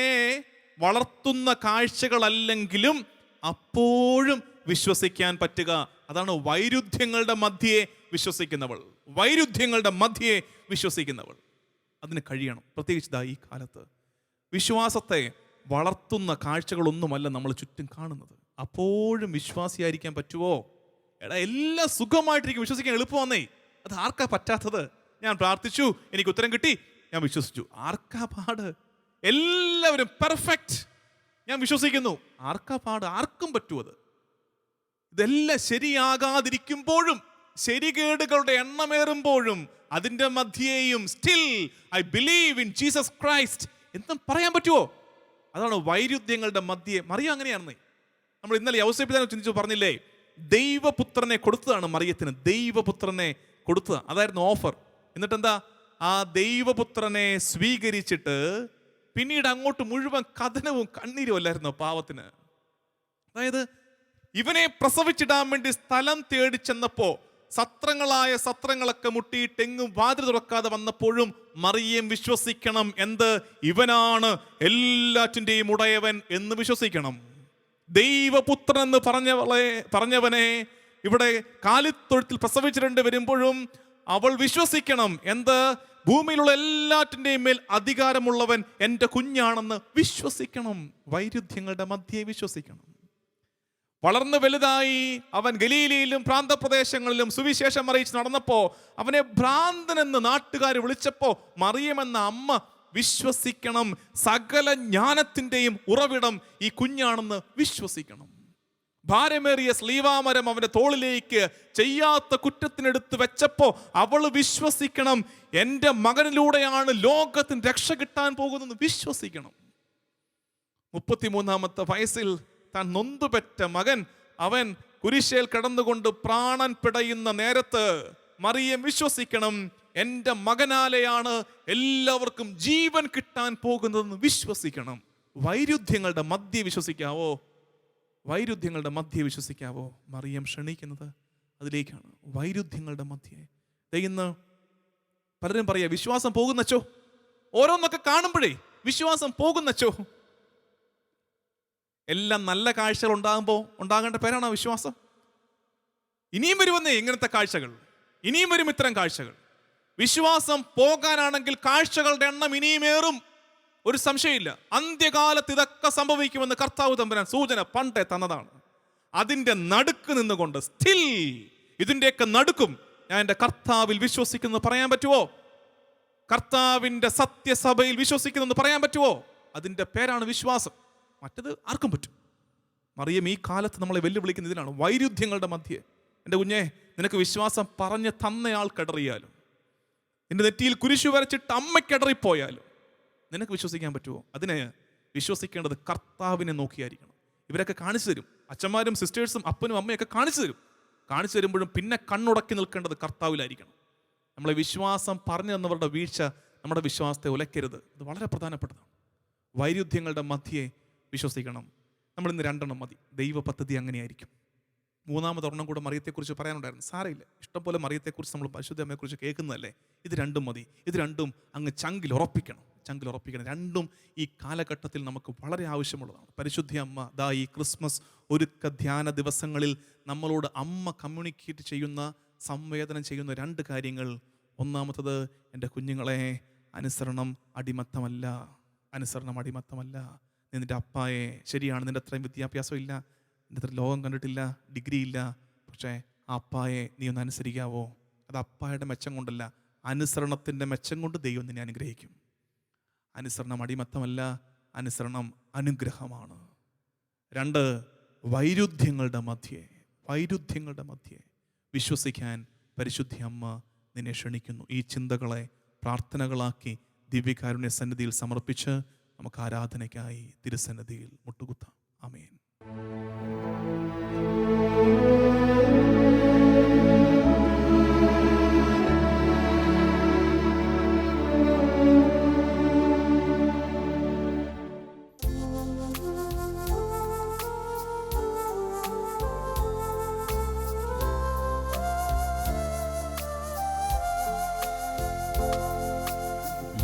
വളർത്തുന്ന കാഴ്ചകളല്ലെങ്കിലും അപ്പോഴും വിശ്വസിക്കാൻ പറ്റുക. അതാണ് വൈരുദ്ധ്യങ്ങളുടെ മധ്യേ വിശ്വസിക്കുന്നവൾ. അതിന് കഴിയണം. പ്രത്യേകിച്ച് ഈ കാലത്ത് വിശ്വാസത്തെ വളർത്തുന്ന കാഴ്ചകളൊന്നുമല്ല നമ്മൾ ചുറ്റും കാണുന്നത്. അപ്പോഴും വിശ്വാസിയായിരിക്കാൻ പറ്റുമോ? എല്ലാം സുഖമായിട്ടിരിക്കും, വിശ്വസിക്കാൻ എളുപ്പമാന്നേ. അത് ആർക്കാ പറ്റാത്തത്? ഞാൻ പ്രാർത്ഥിച്ചു, എനിക്ക് ഉത്തരം കിട്ടി, ഞാൻ വിശ്വസിച്ചു. ആർക്കാ പാട്? എല്ലാവരും പെർഫെക്റ്റ്, ഞാൻ വിശ്വസിക്കുന്നു. ആർക്കാ പാട്? ആർക്കും പറ്റുമത്. ഇതെല്ലാം ശരിയാകാതിരിക്കുമ്പോഴും ശരികേടുകളുടെ എണ്ണമേറുമ്പോഴും അതിൻ്റെ മധ്യേയും still I believe in Jesus Christ എന്നും പറയാൻ പറ്റുമോ? അതാണ് വൈരുദ്ധ്യങ്ങളുടെ മധ്യേ. മറിയം അങ്ങനെയാണെന്നേ. നമ്മൾ ഇന്നലെ യൗസേപ്പിതാവിനെ ചിന്തിച്ചു പറഞ്ഞില്ലേ, ദൈവപുത്രനെ കൊടുത്തതാണ് മറിയത്തിന്. ദൈവപുത്രനെ കൊടുത്തത്, അതായിരുന്നു ഓഫർ. എന്നിട്ടെന്താ? ആ ദൈവപുത്രനെ സ്വീകരിച്ചിട്ട് പിന്നീട് അങ്ങോട്ട് മുഴുവൻ കഥനവും കണ്ണീരും അല്ലായിരുന്നു പാവത്തിന്. അതായത് ഇവനെ പ്രസവിച്ചിടാൻ വേണ്ടി സ്ഥലം തേടി ചെന്നപ്പോ സത്രങ്ങളൊക്കെ മുട്ടിയിട്ട് എങ്ങും വാതിൽ തുറക്കാതെ വന്നപ്പോഴും മറിയം വിശ്വസിക്കണം. എന്ത്? ഇവനാണ് എല്ലാറ്റിൻ്റെയും ഉടയവൻ എന്ന് വിശ്വസിക്കണം. ദൈവപുത്രൻ എന്ന് പറഞ്ഞവനെ ഇവിടെ കാലിത്തൊഴുത്തിൽ പ്രസവിച്ചിട്ടുണ്ട് വരുമ്പോഴും അവൾ വിശ്വസിക്കണം. എന്ത്? ഭൂമിയിലുള്ള എല്ലാറ്റിൻ്റെയും മേൽ അധികാരമുള്ളവൻ എൻ്റെ കുഞ്ഞാണെന്ന് വിശ്വസിക്കണം. വൈരുദ്ധ്യങ്ങളുടെ മധ്യേ വിശ്വസിക്കണം. വളർന്നു വലുതായി അവൻ ഗലീലയിലും പ്രാന്തപ്രദേശങ്ങളിലും സുവിശേഷം അറിയിച്ച് നടന്നപ്പോൾ അവനെ ഭ്രാന്തനെന്ന് നാട്ടുകാർ വിളിച്ചപ്പോൾ മറിയം എന്ന അമ്മ വിശ്വസിക്കണം. സകല ജ്ഞാനത്തിൻ്റെയും ഉറവിടം ഈ കുഞ്ഞാണെന്ന് വിശ്വസിക്കണം. ഭാരമേറിയ സ്ലീവാമരം അവന്റെ തോളിലേക്ക് ചെയ്യാത്ത കുറ്റത്തിനെടുത്ത് വെച്ചപ്പോൾ അവൾ വിശ്വസിക്കണം. എൻ്റെ മകനിലൂടെയാണ് ലോകത്തിന് രക്ഷ കിട്ടാൻ പോകുന്നതെന്ന് വിശ്വസിക്കണം. 33-ാമത്തെ വയസ്സിൽ താൻ നൊന്തുപെറ്റ മകൻ അവൻ കുരിശേൽ കടന്നുകൊണ്ട് പ്രാണൻ പിടയുന്ന നേരത്ത് മറിയം വിശ്വസിക്കണം. എൻ്റെ മകനാലെയാണ് എല്ലാവർക്കും ജീവൻ കിട്ടാൻ പോകുന്നതെന്ന് വിശ്വസിക്കണം. വൈരുദ്ധ്യങ്ങളുടെ മധ്യേ വിശ്വസിക്കാവോ? വൈരുദ്ധ്യങ്ങളുടെ മധ്യേ വിശ്വസിക്കാവോ? മറിയം ക്ഷണിക്കുന്നത് അതിലേക്കാണ്. വൈരുദ്ധ്യങ്ങളുടെ മധ്യേ. ഇന്ന് പലരും പറയാ വിശ്വാസം പോകുന്നച്ചോ, ഓരോന്നൊക്കെ കാണുമ്പോഴേ വിശ്വാസം പോകുന്നച്ചോ. എല്ലാം നല്ല കാഴ്ചകൾ ഉണ്ടാകുമ്പോൾ ഉണ്ടാകേണ്ട പേരാണ് വിശ്വാസം. ഇനിയും വരുമെന്നേ ഇങ്ങനത്തെ കാഴ്ചകൾ, ഇനിയും വരും ഇത്തരം കാഴ്ചകൾ. വിശ്വാസം പോകാനാണെങ്കിൽ കാഴ്ചകളുടെ എണ്ണം ഇനിയുമേറും, ഒരു സംശയമില്ല. അന്ത്യകാലത്ത് ഇതൊക്കെ സംഭവിക്കുമെന്ന് കർത്താവ് തമ്പുരാൻ സൂചന പണ്ടേ തന്നതാണ്. അതിൻ്റെ നടുക്ക് നിന്നുകൊണ്ട് സ്റ്റിൽ ഇതിൻ്റെയൊക്കെ നടുക്കും ഞാൻ എൻ്റെ കർത്താവിൽ വിശ്വസിക്കുന്നു പറയാൻ പറ്റുമോ? കർത്താവിൻ്റെ സത്യസഭയിൽ വിശ്വസിക്കുന്നു പറയാൻ പറ്റുമോ? അതിൻ്റെ പേരാണ് വിശ്വാസം. മറ്റത് ആർക്കും പറ്റും. മറിയം ഈ കാലത്ത് നമ്മളെ വെല്ലുവിളിക്കുന്ന ഇതിനാണ്, വൈരുദ്ധ്യങ്ങളുടെ മധ്യേ. എൻ്റെ കുഞ്ഞെ, നിനക്ക് വിശ്വാസം പറഞ്ഞ് തന്നയാൾ കടറിയാലും, നിന്റെ നെറ്റിയിൽ കുരിശു വരച്ചിട്ട് അമ്മയ്ക്കടറിപ്പോയാലും നിനക്ക് വിശ്വസിക്കാൻ പറ്റുമോ? അതിന് വിശ്വസിക്കേണ്ടത് കർത്താവിനെ നോക്കിയായിരിക്കണം. ഇവരൊക്കെ കാണിച്ചു തരും, അച്ഛന്മാരും സിസ്റ്റേഴ്സും അപ്പനും അമ്മയൊക്കെ കാണിച്ചു തരുമ്പോഴും പിന്നെ കണ്ണുടക്കി നിൽക്കേണ്ടത് കർത്താവിലായിരിക്കണം. നമ്മളെ വിശ്വാസം പറഞ്ഞു തന്നവരുടെ വീഴ്ച നമ്മുടെ വിശ്വാസത്തെ ഉലയ്ക്കരുത്. ഇത് വളരെ പ്രധാനപ്പെട്ടതാണ്. വൈരുദ്ധ്യങ്ങളുടെ മധ്യേ വിശ്വസിക്കണം. നമ്മളിന്ന് 2 മതി. ദൈവ പദ്ധതി അങ്ങനെയായിരിക്കും. 3-ാമതൊരെണ്ണം കൂടെ മറിയത്തെക്കുറിച്ച് പറയാനുണ്ടായിരുന്നു. സാരമില്ല, ഇഷ്ടംപോലെ മറിയത്തെക്കുറിച്ച് നമ്മൾ പരിശുദ്ധ അമ്മയെക്കുറിച്ച് കേൾക്കുന്നതല്ലേ. ഇത് 2 മതി. ഇത് 2 അങ്ങ് ചങ്കിൽ ഉറപ്പിക്കണം. 2 ഈ കാലഘട്ടത്തിൽ നമുക്ക് വളരെ ആവശ്യമുള്ളതാണ്. പരിശുദ്ധ അമ്മ ദാ ഈ ക്രിസ്മസ് ഒരുക്ക ധ്യാന ദിവസങ്ങളിൽ നമ്മളോട് അമ്മ കമ്മ്യൂണിക്കേറ്റ് ചെയ്യുന്ന, സംവേദനം ചെയ്യുന്ന 2 കാര്യങ്ങൾ. ഒന്നാമത്തത്, എൻ്റെ കുഞ്ഞുങ്ങളെ, അനുസരണം അടിമത്തമല്ല. നിന്റെ അപ്പായെ, ശരിയാണ് നിന്റെ അത്രയും വിദ്യാഭ്യാസം ഇല്ല, നിന്റെ അത്ര ലോകം കണ്ടിട്ടില്ല, ഡിഗ്രി ഇല്ല, പക്ഷേ ആ അപ്പായെ നീ ഒന്ന് അനുസരിക്കാവോ? അത് അപ്പായുടെ മെച്ചം കൊണ്ടല്ല, അനുസരണത്തിൻ്റെ മെച്ചം കൊണ്ട് ദൈവം നിന്നെ അനുഗ്രഹിക്കും. അനുസരണം അടിമത്തമല്ല, അനുസരണം അനുഗ്രഹമാണ്. 2, വൈരുദ്ധ്യങ്ങളുടെ മധ്യേ വിശ്വസിക്കാൻ പരിശുദ്ധ അമ്മ നിന്നെ ക്ഷണിക്കുന്നു. ഈ ചിന്തകളെ പ്രാർത്ഥനകളാക്കി ദിവ്യകാരുണ്യ സന്നിധിയിൽ സമർപ്പിച്ച് നമുക്ക് ആരാധനയ്ക്കായി തിരുസന്നിധിയിൽ മുട്ടുകുത്താം. ആമേൻ.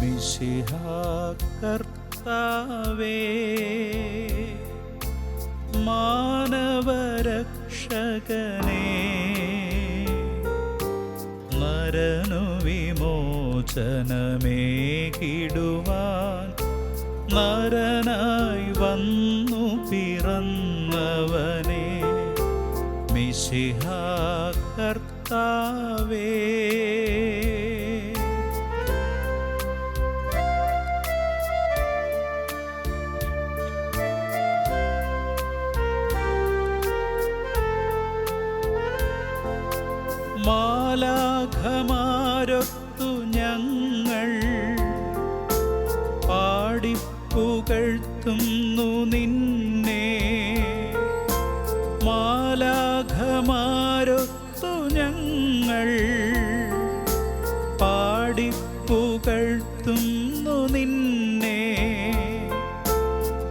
മിശിഹാ കർത്താവേ, മാനവരക്ഷകനേ, നരനു വിമോചനമേകിടുവാൻ നരനായി വന്നു പിറന്നവനേ, മിശിഹാ കർത്താവേ. മാലാഖമാരൊത്തു ഞങ്ങൾ പാടിപ്പുകഴ്ത്തുന്നു നിന്നെ, മാലാഖമാരൊത്തു ഞങ്ങൾ പാടിപ്പുകഴ്ത്തുന്നു നിന്നെ.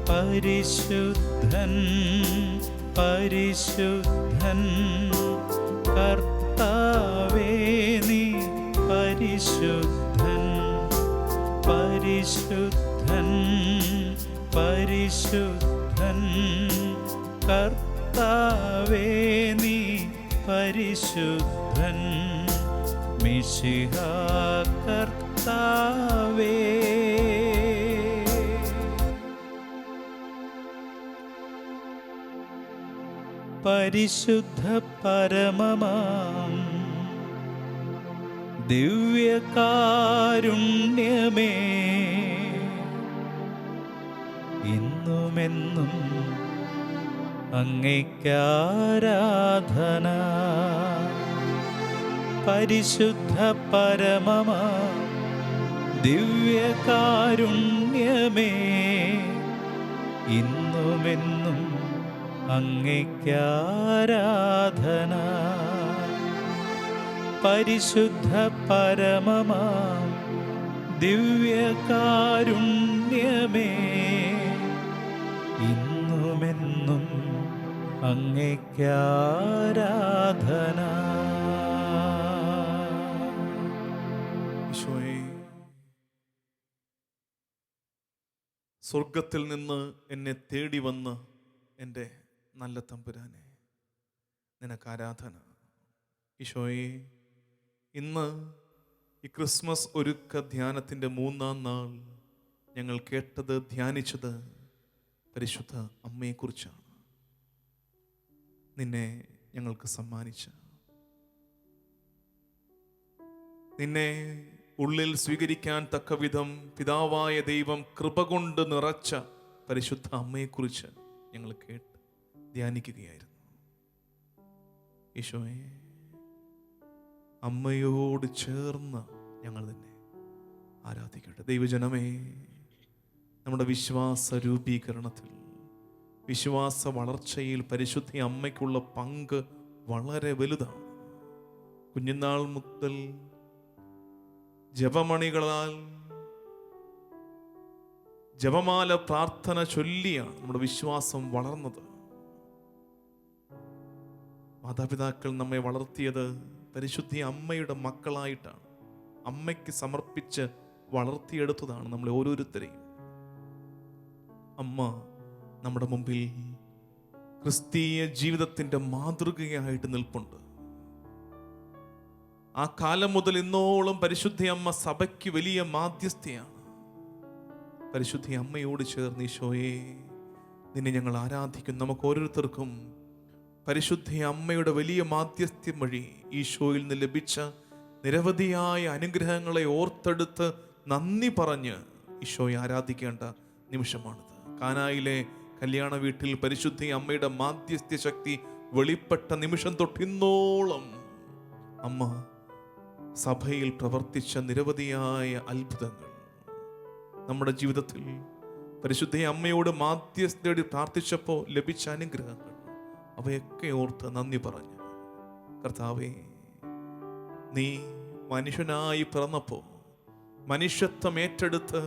പരിശുദ്ധൻ പരിശുദ്ധൻ. കർത്താവേ നീ പരിശുദ്ധൻ, പരിശുദ്ധൻ, പരിശുദ്ധൻ. കർത്താവേ നീ പരിശുദ്ധൻ, മിശിഹാ കർത്താവേ. പരിശുദ്ധ പരമമാം ദിവ്യകാരുണ്യമേ, ഇന്നുമെന്നും അങ്ങേയ്ക്കാരാധന. പരിശുദ്ധ പരമമാം ദിവ്യകാരുണ്യമേ, ഇന്നുമെന്നും അങ്ങേയ്ക്കാരാധന. പരിശുദ്ധ പരമമാം ദിവ്യകാരുണ്യമേ, ഇന്നുമെന്നും അങ്ങേയ്ക്കാരാധന. ഈശോയേ, സ്വർഗത്തിൽ നിന്ന് എന്നെ തേടി വന്ന് എൻ്റെ നല്ല തമ്പുരാനെ, നിനക്ക് ആരാധന. ഈശോയെ, ഇന്ന് ഈ ക്രിസ്മസ് ഒരുക്ക ധ്യാനത്തിൻ്റെ 3-ാം നാൾ ഞങ്ങൾ കേട്ടത്, ധ്യാനിച്ചത് പരിശുദ്ധ അമ്മയെക്കുറിച്ചാണ്. നിന്നെ ഞങ്ങൾക്ക് സമ്മാനിച്ച, നിന്നെ ഉള്ളിൽ സ്വീകരിക്കാൻ തക്കവിധം പിതാവായ ദൈവം കൃപ കൊണ്ട് നിറച്ച പരിശുദ്ധ അമ്മയെക്കുറിച്ച് ഞങ്ങൾ കേട്ട് ധ്യാനിക്കുകയായിരുന്നു. ഈശോയെ, അമ്മയോട് ചേർന്ന് ഞങ്ങൾ നിന്നെ ആരാധിക്കട്ടെ. ദൈവജനമേ, നമ്മുടെ വിശ്വാസ രൂപീകരണത്തിൽ, വിശ്വാസ വളർച്ചയിൽ പരിശുദ്ധ അമ്മയ്ക്കുള്ള പങ്ക് വളരെ വലുതാണ്. കുഞ്ഞുനാൾ മുതൽ ജപമണികളാൽ, ജപമാല പ്രാർത്ഥന ചൊല്ലിയാണ് നമ്മുടെ വിശ്വാസം വളർന്നത്. മാതാപിതാക്കൾ നമ്മെ വളർത്തിയത് പരിശുദ്ധ അമ്മയുടെ മക്കളായിട്ടാണ്. അമ്മയ്ക്ക് സമർപ്പിച്ച് വളർത്തിയെടുത്തതാണ് നമ്മളെ ഓരോരുത്തരെയും. അമ്മ നമ്മുടെ മുമ്പിൽ ക്രിസ്തീയ ജീവിതത്തിൻ്റെ മാതൃകയായിട്ട് നിൽപ്പുണ്ട്. ആ കാലം മുതൽ ഇന്നോളം പരിശുദ്ധ അമ്മ സഭയ്ക്ക് വലിയ മാധ്യസ്ഥയാണ്. പരിശുദ്ധ അമ്മയോട് ചേർന്ന് ഈശോയെ, നിന്നെ ഞങ്ങൾ ആരാധിക്കും. നമുക്ക് ഓരോരുത്തർക്കും പരിശുദ്ധ അമ്മയുടെ വലിയ മാധ്യസ്ഥ്യം വഴി ഈശോയിൽ നിന്ന് ലഭിച്ച നിരവധിയായ അനുഗ്രഹങ്ങളെ ഓർത്തെടുത്ത് നന്ദി പറഞ്ഞ് ഈശോയെ ആരാധിക്കേണ്ട നിമിഷമാണിത്. കാനായിലെ കല്യാണ വീട്ടിൽ പരിശുദ്ധ അമ്മയുടെ മാധ്യസ്ഥ്യ ശക്തി വെളിപ്പെട്ട നിമിഷം തൊട്ടിന്നോളം അമ്മ സഭയിൽ പ്രവർത്തിച്ച നിരവധിയായ അത്ഭുതങ്ങൾ നമ്മുടെ ജീവിതത്തിൽ പരിശുദ്ധ അമ്മയോട് മാധ്യസ്ഥയോട് പ്രാർത്ഥിച്ചപ്പോൾ ലഭിച്ച അനുഗ്രഹങ്ങൾ, അവയൊക്കെ ഓർത്ത് നന്ദി പറഞ്ഞു. കർത്താവേ, നീ മനുഷ്യനായി പിറന്നപ്പോൾ, മനുഷ്യത്വം ഏറ്റെടുത്ത്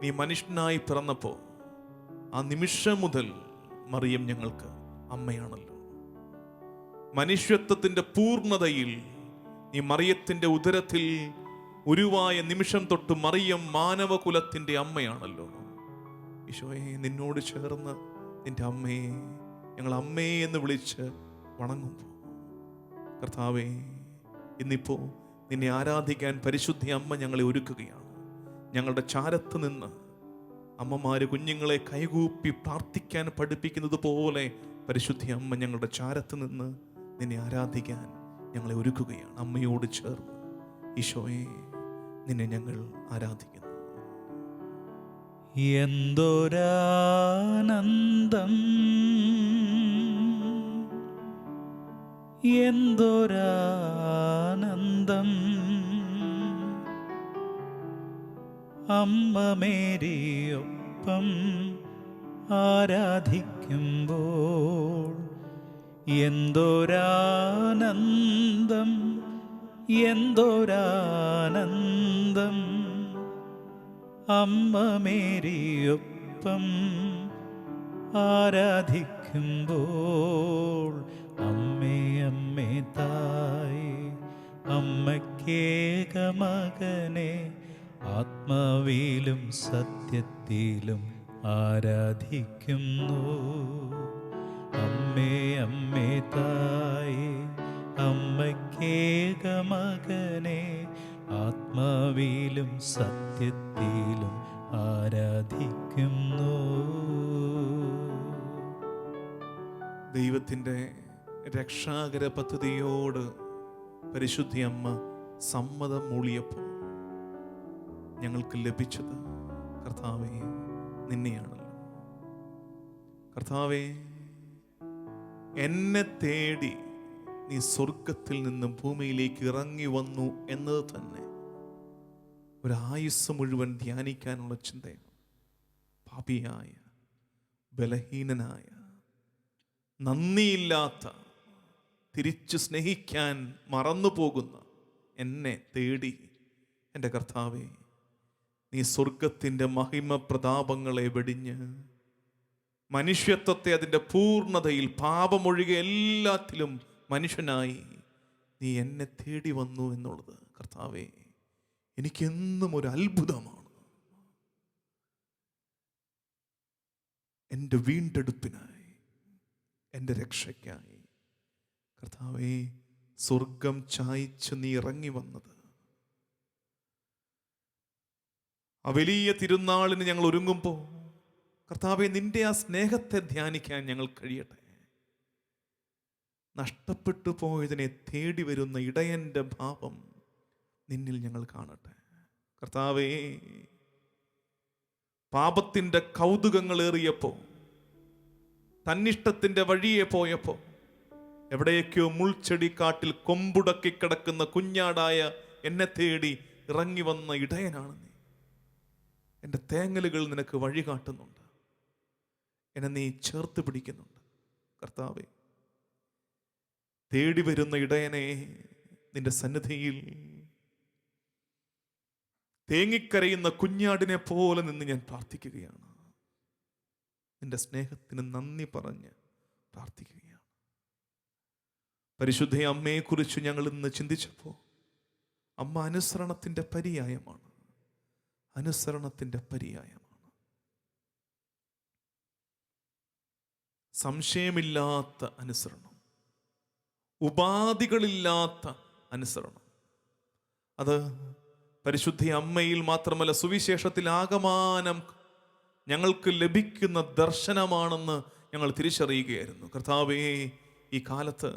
നീ മനുഷ്യനായി പിറന്നപ്പോൾ, ആ നിമിഷം മുതൽ മറിയം ഞങ്ങൾക്ക് അമ്മയാണല്ലോ. മനുഷ്യത്വത്തിൻ്റെ പൂർണ്ണതയിൽ നീ മറിയത്തിൻ്റെ ഉദരത്തിൽ ഉരുവായ നിമിഷം തൊട്ട് മറിയം മാനവകുലത്തിൻ്റെ അമ്മയാണല്ലോ. ഈശോയെ, നിന്നോട് ചേർന്ന് നിന്റെ അമ്മയെ ഞങ്ങൾ അമ്മേ എന്ന് വിളിച്ച് വണങ്ങുമ്പോൾ, കർത്താവേ, ഇന്നിപ്പോൾ നിന്നെ ആരാധിക്കാൻ പരിശുദ്ധ അമ്മ ഞങ്ങളെ ഒരുക്കുകയാണ്. ഞങ്ങളുടെ ചാരത്ത് നിന്ന് അമ്മമാര് കുഞ്ഞുങ്ങളെ കൈകൂപ്പി പ്രാർത്ഥിക്കാൻ പഠിപ്പിക്കുന്നത് പോലെ പരിശുദ്ധ അമ്മ ഞങ്ങളുടെ ചാരത്ത് നിന്ന് നിന്നെ ആരാധിക്കാൻ ഞങ്ങളെ ഒരുക്കുകയാണ്. അമ്മയോട് ചേർന്ന് ഈശോയെ, നിന്നെ ഞങ്ങൾ ആരാധിക്കുന്നു. എന്തൊരാനന്ദം, എന്തൊരാനന്ദം, അമ്മ മേരിയൊപ്പം ആരാധിക്കുമ്പോൾ. എന്തൊരാനന്ദം, എന്തൊരാനന്ദം, അമ്മ മേരിയൊപ്പം ആരാധിക്കുമ്പോൾ അമ്മേ അമ്മേ തായേ അമ്മക്കേക മകനെ ആത്മാവിലും സത്യത്തിലും ആരാധിക്കുന്നു. അമ്മേ അമ്മേ തായേ അമ്മക്കേക മകനെ ആത്മാവിലും സത്യത്തിലും ആരാധിക്കുന്നു. ദൈവത്തിൻ്റെ രക്ഷാകര പദ്ധതിയോട് പരിശുദ്ധി അമ്മ സമ്മതം മൂളിയപ്പോൾ ഞങ്ങൾക്ക് ലഭിച്ചത് കർത്താവേ നിന്നെയാണല്ലോ. കർത്താവേ, എന്നെ തേടി നീ സ്വർഗത്തിൽ നിന്ന് ഭൂമിയിലേക്ക് ഇറങ്ങി വന്നു എന്നത് തന്നെ ഒരായുസ് മുഴുവൻ ധ്യാനിക്കാനുള്ള ചിന്തയാണ്. പാപിയായ, ബലഹീനനായ, നന്ദിയില്ലാത്ത, തിരിച്ചു സ്നേഹിക്കാൻ മറന്നുപോകുന്ന എന്നെ തേടി എൻ്റെ കർത്താവേ, നീ സ്വർഗത്തിൻ്റെ മഹിമ പ്രതാപങ്ങളെ വെടിഞ്ഞ് മനുഷ്യത്വത്തെ അതിൻ്റെ പൂർണ്ണതയിൽ പാപമൊഴികെ എല്ലാത്തിലും മനുഷ്യനായി നീ എന്നെ തേടി വന്നു എന്നുള്ളത് കർത്താവേ എനിക്കെന്നും ഒരു അത്ഭുതമാണ്. എൻ്റെ വീണ്ടെടുപ്പിനായി, എൻ്റെ രക്ഷയ്ക്കായി കർത്താവേ സ്വർഗം ചായ്ച്ച് നീ ഇറങ്ങി വന്നത്, ആ വലിയ തിരുനാളിന് ഞങ്ങൾ ഒരുങ്ങുമ്പോൾ കർത്താവേ നിന്റെ ആ സ്നേഹത്തെ ധ്യാനിക്കാൻ ഞങ്ങൾ കഴിയട്ടെ. നഷ്ടപ്പെട്ടു പോയതിനെ തേടി വരുന്ന ഇടയൻ്റെ ഭാവം നിന്നിൽ ഞങ്ങൾ കാണട്ടെ. കർത്താവേ, പാപത്തിൻ്റെ കൗതുകങ്ങളേറിയപ്പോൾ, തന്നിഷ്ടത്തിൻ്റെ വഴിയെ പോയപ്പോൾ, എവിടേക്കോ മുൾച്ചെടിക്കാട്ടിൽ കൊമ്പുടക്കി കിടക്കുന്ന കുഞ്ഞാടായ എന്നെ തേടി ഇറങ്ങി വന്ന ഇടയനാണ് നീ. എൻ്റെ തേങ്ങലുകൾ നിനക്ക് വഴി കാട്ടുന്നുണ്ട്, എന്നെ നീ ചേർത്ത് പിടിക്കുന്നുണ്ട്. കർത്താവേ, തേടി വരുന്ന ഇടയനെ നിന്റെ സന്നിധിയിൽ തേങ്ങിക്കരയുന്ന കുഞ്ഞാടിനെ പോലെ നിന്ന് ഞാൻ പ്രാർത്ഥിക്കുകയാണ്. നിന്റെ സ്നേഹത്തിന് നന്ദി പറഞ്ഞ് പ്രാർത്ഥിക്കുകയാണ്. പരിശുദ്ധ അമ്മയെക്കുറിച്ച് ഞങ്ങൾ ഇന്ന് ചിന്തിച്ചപ്പോൾ അമ്മ അനുസരണത്തിൻ്റെ പര്യായമാണ്. അനുസരണത്തിൻ്റെ പര്യായമാണ്. സംശയമില്ലാത്ത അനുസരണം, ഉപാധികളില്ലാത്ത അനുസരണം. അത് പരിശുദ്ധ അമ്മയിൽ മാത്രമല്ല, സുവിശേഷത്തിൽ ആകമാനം ഞങ്ങൾക്ക് ലഭിക്കുന്ന ദർശനമാണെന്ന് ഞങ്ങൾ തിരിച്ചറിയുകയായിരുന്നു. കർത്താവേ, ഈ കാലത്ത്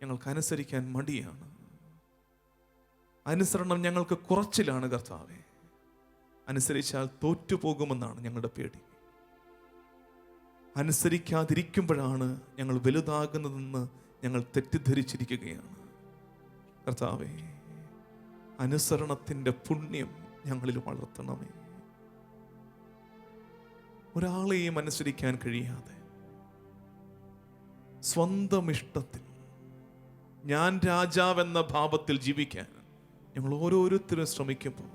ഞങ്ങൾക്ക് അനുസരിക്കാൻ മടിയാണ്. അനുസരണം ഞങ്ങൾക്ക് കുറച്ചിലാണ്. കർത്താവേ, അനുസരിച്ചാൽ തോറ്റുപോകുമെന്നാണ് ഞങ്ങളുടെ പേടി. അനുസരിക്കാതിരിക്കുമ്പോഴാണ് ഞങ്ങൾ വലുതാകുന്നതെന്ന് ഞങ്ങൾ തെറ്റിദ്ധരിച്ചിരിക്കുകയാണ്. കർത്താവേ, അനുസരണത്തിൻ്റെ പുണ്യം ഞങ്ങളിൽ വളർത്തണമേ. ഒരാളെയും അനുസരിക്കാൻ കഴിയാതെ സ്വന്തം ഇഷ്ടത്തിൽ ഞാൻ രാജാവെന്ന ഭാവത്തിൽ ജീവിക്കാൻ ഞങ്ങൾ ഓരോരുത്തരും ശ്രമിക്കുമ്പോൾ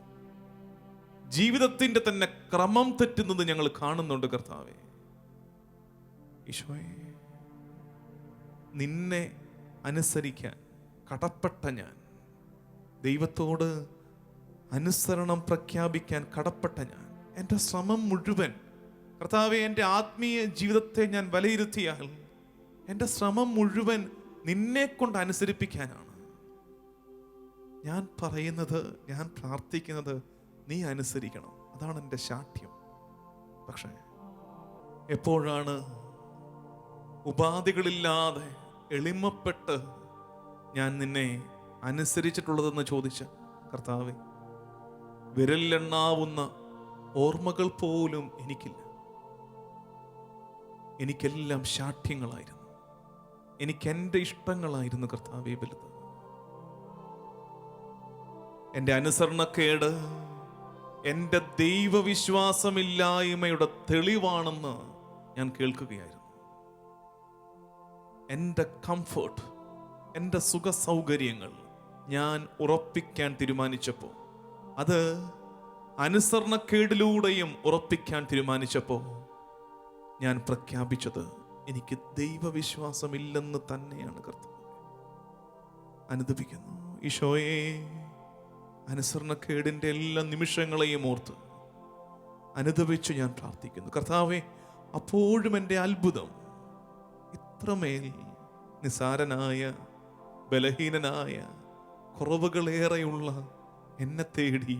ജീവിതത്തിൻ്റെ തന്നെ ക്രമം തെറ്റുന്നത് ഞങ്ങൾ കാണുന്നുണ്ട്. കർത്താവേ, ഈശോയെ, നിന്നെ അനുസരിക്കാൻ കടപ്പെട്ട ഞാൻ, ദൈവത്തോട് അനുസരണം പ്രഖ്യാപിക്കാൻ കടപ്പെട്ട ഞാൻ, എൻ്റെ ശ്രമം മുഴുവൻ കർത്താവേ, എൻ്റെ ആത്മീയ ജീവിതത്തെ ഞാൻ വിലയിരുത്തിയാൽ എൻ്റെ ശ്രമം മുഴുവൻ നിന്നെ കൊണ്ട് അനുസരിപ്പിക്കാനാണ്. ഞാൻ പറയുന്നത്, ഞാൻ പ്രാർത്ഥിക്കുന്നത് നീ അനുസരിക്കണം, അതാണ് എൻ്റെ ശാഠ്യം. പക്ഷേ എപ്പോഴാണ് ഉപാധികളില്ലാതെ എളിമപ്പെട്ട് ഞാൻ നിന്നെ അനുസരിച്ചിട്ടുള്ളതെന്ന് ചോദിച്ച കർത്താവേ, വിരലിലെണ്ണാവുന്ന ഓർമ്മകൾ പോലും എനിക്കില്ല. എനിക്കെല്ലാം ശാഠ്യങ്ങളായിരുന്നു, എനിക്കെൻ്റെ ഇഷ്ടങ്ങളായിരുന്നു കർത്താവേ വലുത്. എൻ്റെ അനുസരണക്കേട് എൻ്റെ ദൈവവിശ്വാസമില്ലായ്മയുടെ തെളിവാണെന്ന് ഞാൻ കേൾക്കുകയായിരുന്നു. എൻ്റെ കംഫർട്ട്, എൻ്റെ സുഖ സൗകര്യങ്ങൾ ഞാൻ ഉറപ്പിക്കാൻ തീരുമാനിച്ചപ്പോൾ, അത് അനുസരണക്കേടിലൂടെയും ഉറപ്പിക്കാൻ തീരുമാനിച്ചപ്പോൾ ഞാൻ പ്രഖ്യാപിച്ചത് എനിക്ക് ദൈവവിശ്വാസമില്ലെന്ന് തന്നെയാണ് കർത്താവ്. അനുദപിക്കുന്നു ഈശോയെ. അനുസരണക്കേടിൻ്റെ എല്ലാ നിമിഷങ്ങളെയും ഓർത്ത് അനുദപിച്ച് ഞാൻ പ്രാർത്ഥിക്കുന്നു കർത്താവെ. അപ്പോഴും എൻ്റെ അത്ഭുതം ഇത്രമേൽ നിസാരനായ, ബലഹീനനായ, കുറവുകളേറെയുള്ള എന്നെ തേടി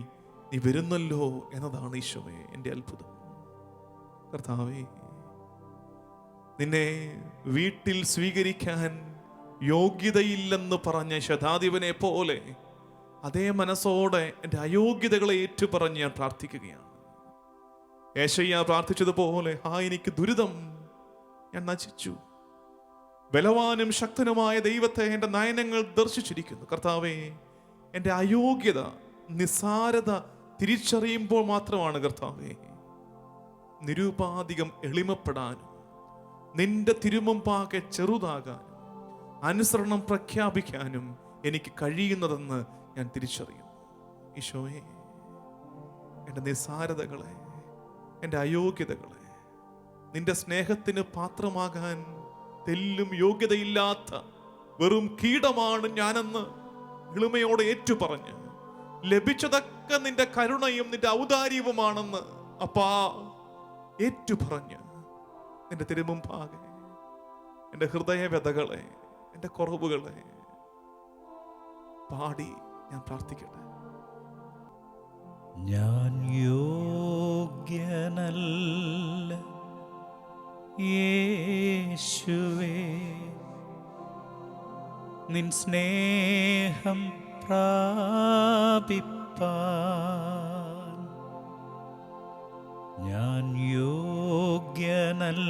നീ വരുന്നല്ലോ എന്നതാണ് ഈശോയെ എൻ്റെ അത്ഭുതം. കർത്താവേ, നിന്നെ വീട്ടിൽ സ്വീകരിക്കാൻ യോഗ്യതയില്ലെന്ന് പറഞ്ഞ ശതാധിപനെ പോലെ അതേ മനസ്സോടെ എൻ്റെ അയോഗ്യതകളെ ഏറ്റുപറഞ്ഞ് ഞാൻ പ്രാർത്ഥിക്കുകയാണ്. യേശയ്യ പ്രാർത്ഥിച്ചതുപോലെ, എനിക്ക് ദുരിതം, ഞാൻ നശിച്ചു. ബലവാനും ശക്തനുമായ ദൈവത്തെ എൻ്റെ നയനങ്ങൾ ദർശിച്ചിരിക്കുന്നു. കർത്താവേ, എൻ്റെ അയോഗ്യത, നിസ്സാരത തിരിച്ചറിയുമ്പോൾ മാത്രമാണ് കർത്താവേ നിരുപാധികം എളിമപ്പെടാനും നിന്റെ തിരുമുമ്പാകെ ചെറുതാകാനും അനുസരണം പ്രഖ്യാപിക്കാനും എനിക്ക് കഴിയുന്നതെന്ന് ഞാൻ തിരിച്ചറിയുന്നു. ഈശോയെ, എൻ്റെ നിസ്സാരതകളെ, എൻ്റെ അയോഗ്യതകളെ, നിന്റെ സ്നേഹത്തിന് പാത്രമാകാൻ തെല്ലും യോഗ്യതയില്ലാത്ത വെറും കീടമാണ് ഞാനെന്ന് എളിമയോടെ ഏറ്റുപറഞ്ഞ്, ലഭിച്ചതൊക്കെ നിന്റെ കരുണയും നിന്റെ ഔദാര്യവുമാണെന്ന് അപ്പാ ഏറ്റുപറഞ്ഞ് നിന്റെ തിരുമുമ്പാകെ എൻ്റെ ഹൃദയവ്യതകളെ, എൻ്റെ കുറവുകളെ പാടി ഞാൻ പ്രാർത്ഥിക്കട്ടെ. ഞാൻ യോഗ്യനല്ല യേശുവേ, നിൻ സ്നേഹം പ്രാപിപ്പാൻ. ഞാൻ യോഗ്യനല്ല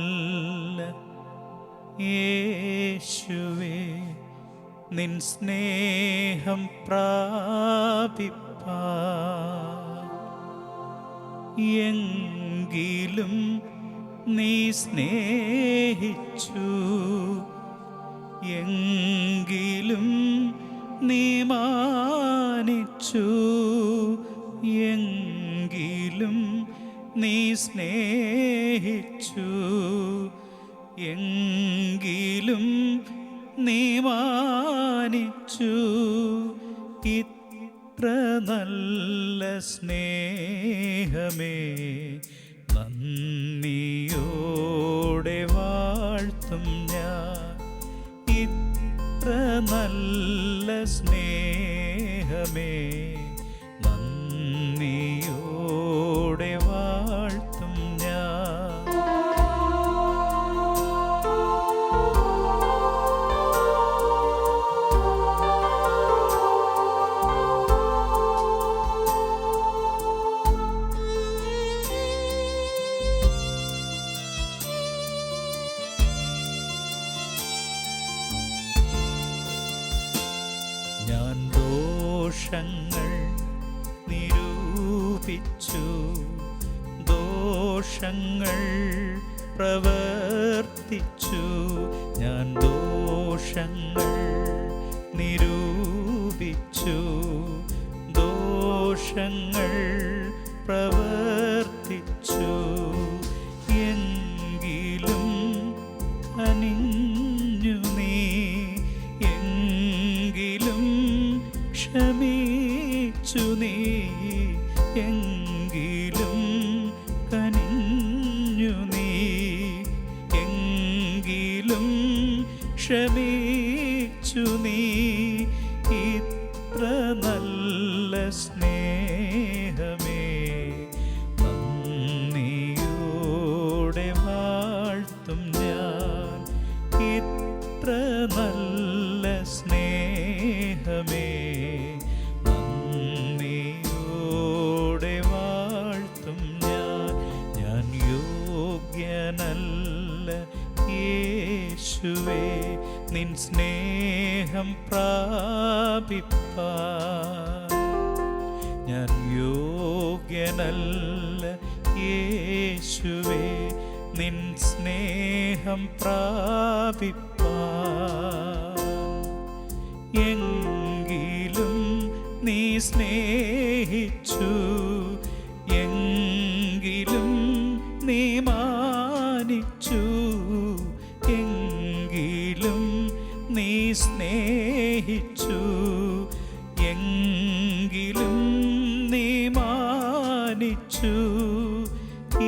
യേശുവേ, നിൻ സ്നേഹം പ്രാപിപ്പാൻ. എങ്കിലും നീ സ്നേഹിച്ചു, എങ്കിലും നീ മാനിച്ചു, എങ്കിലും നീ സ്നേഹിച്ചു, എങ്കിലും നീ മാനിച്ചു. ഇത്ര നല്ല സ്നേഹമേ നന്ദിയോടെ വാഴ്ത്തും ഞാൻ. ഇത്ര നല്ല സ്നേഹമേ നന്ദിയോടെ വാഴ്ത്തും ഞാൻ. ഞാൻ ദോഷങ്ങൾ നിരൂപിച്ചു, ദോഷങ്ങൾ പ്രവർത്തിച്ചു. ഞാൻ ദോഷങ്ങൾ നിരൂപിച്ചു, ദോഷങ്ങൾ പ്രവർത്തിച്ചു. എങ്കിലും അനിഞ്ഞു നീ, എങ്കിലും ക്ഷമിച്ചു നീ, എങ്കിലും കനിഞ്ഞു നീ, എങ്കിലും ക്ഷമിച്ചു നീ. ഇത്ര നല്ല സ്നേഹമേ നന്ദിയോടെ വാഴ്ത്തും ഞാൻ. ഇത്ര നല്ല സ്നേഹമേ നന്ദിയോടെ വാഴ്ത്തും ഞാൻ. ഞാൻ യോഗ്യനല്ല യേശുവേ, നിൻ സ്നേഹം പ്രാപിപ്പാൻ. ഞാൻ യോഗ്യനല്ല യേശുവേ, നിൻ സ്നേഹം പ്രാപിപ്പാൻ. എങ്കിലും നീ സ്നേഹിച്ചു, എങ്കിലും നീ മാനിച്ചു, എങ്കിലും നീ മാനിച്ചു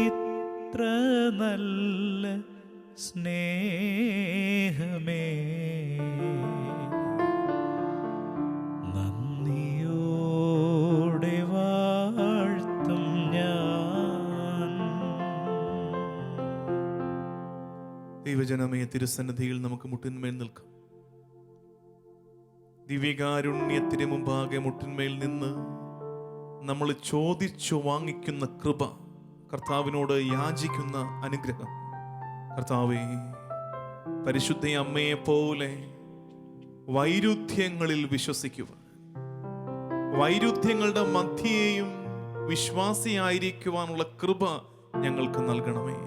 ഇത്ര നല്ല സ്നേഹമേ. നന്ദിയോടെ വാഴ്ത്തും ഞാൻ. ദൈവജനമേ, തിരുസന്നിധിയിൽ നമുക്ക് മുട്ടിന്മേൽ നിൽക്കാം. ദിവ്യകാരുണ്യത്തിന് മുമ്പാകെ മുട്ടിന്മേൽ നിന്ന് നമ്മൾ ചോദിച്ചു വാങ്ങിക്കുന്ന കൃപ, കർത്താവിനോട് യാചിക്കുന്ന അനുഗ്രഹം. കർത്താവേ, പരിശുദ്ധ അമ്മയെ പോലെ വൈരുദ്ധ്യങ്ങളിൽ വിശ്വസിക്കുക, വൈരുദ്ധ്യങ്ങളുടെ മധ്യേയും വിശ്വാസിയായിരിക്കുവാനുള്ള കൃപ ഞങ്ങൾക്ക് നൽകണമേ.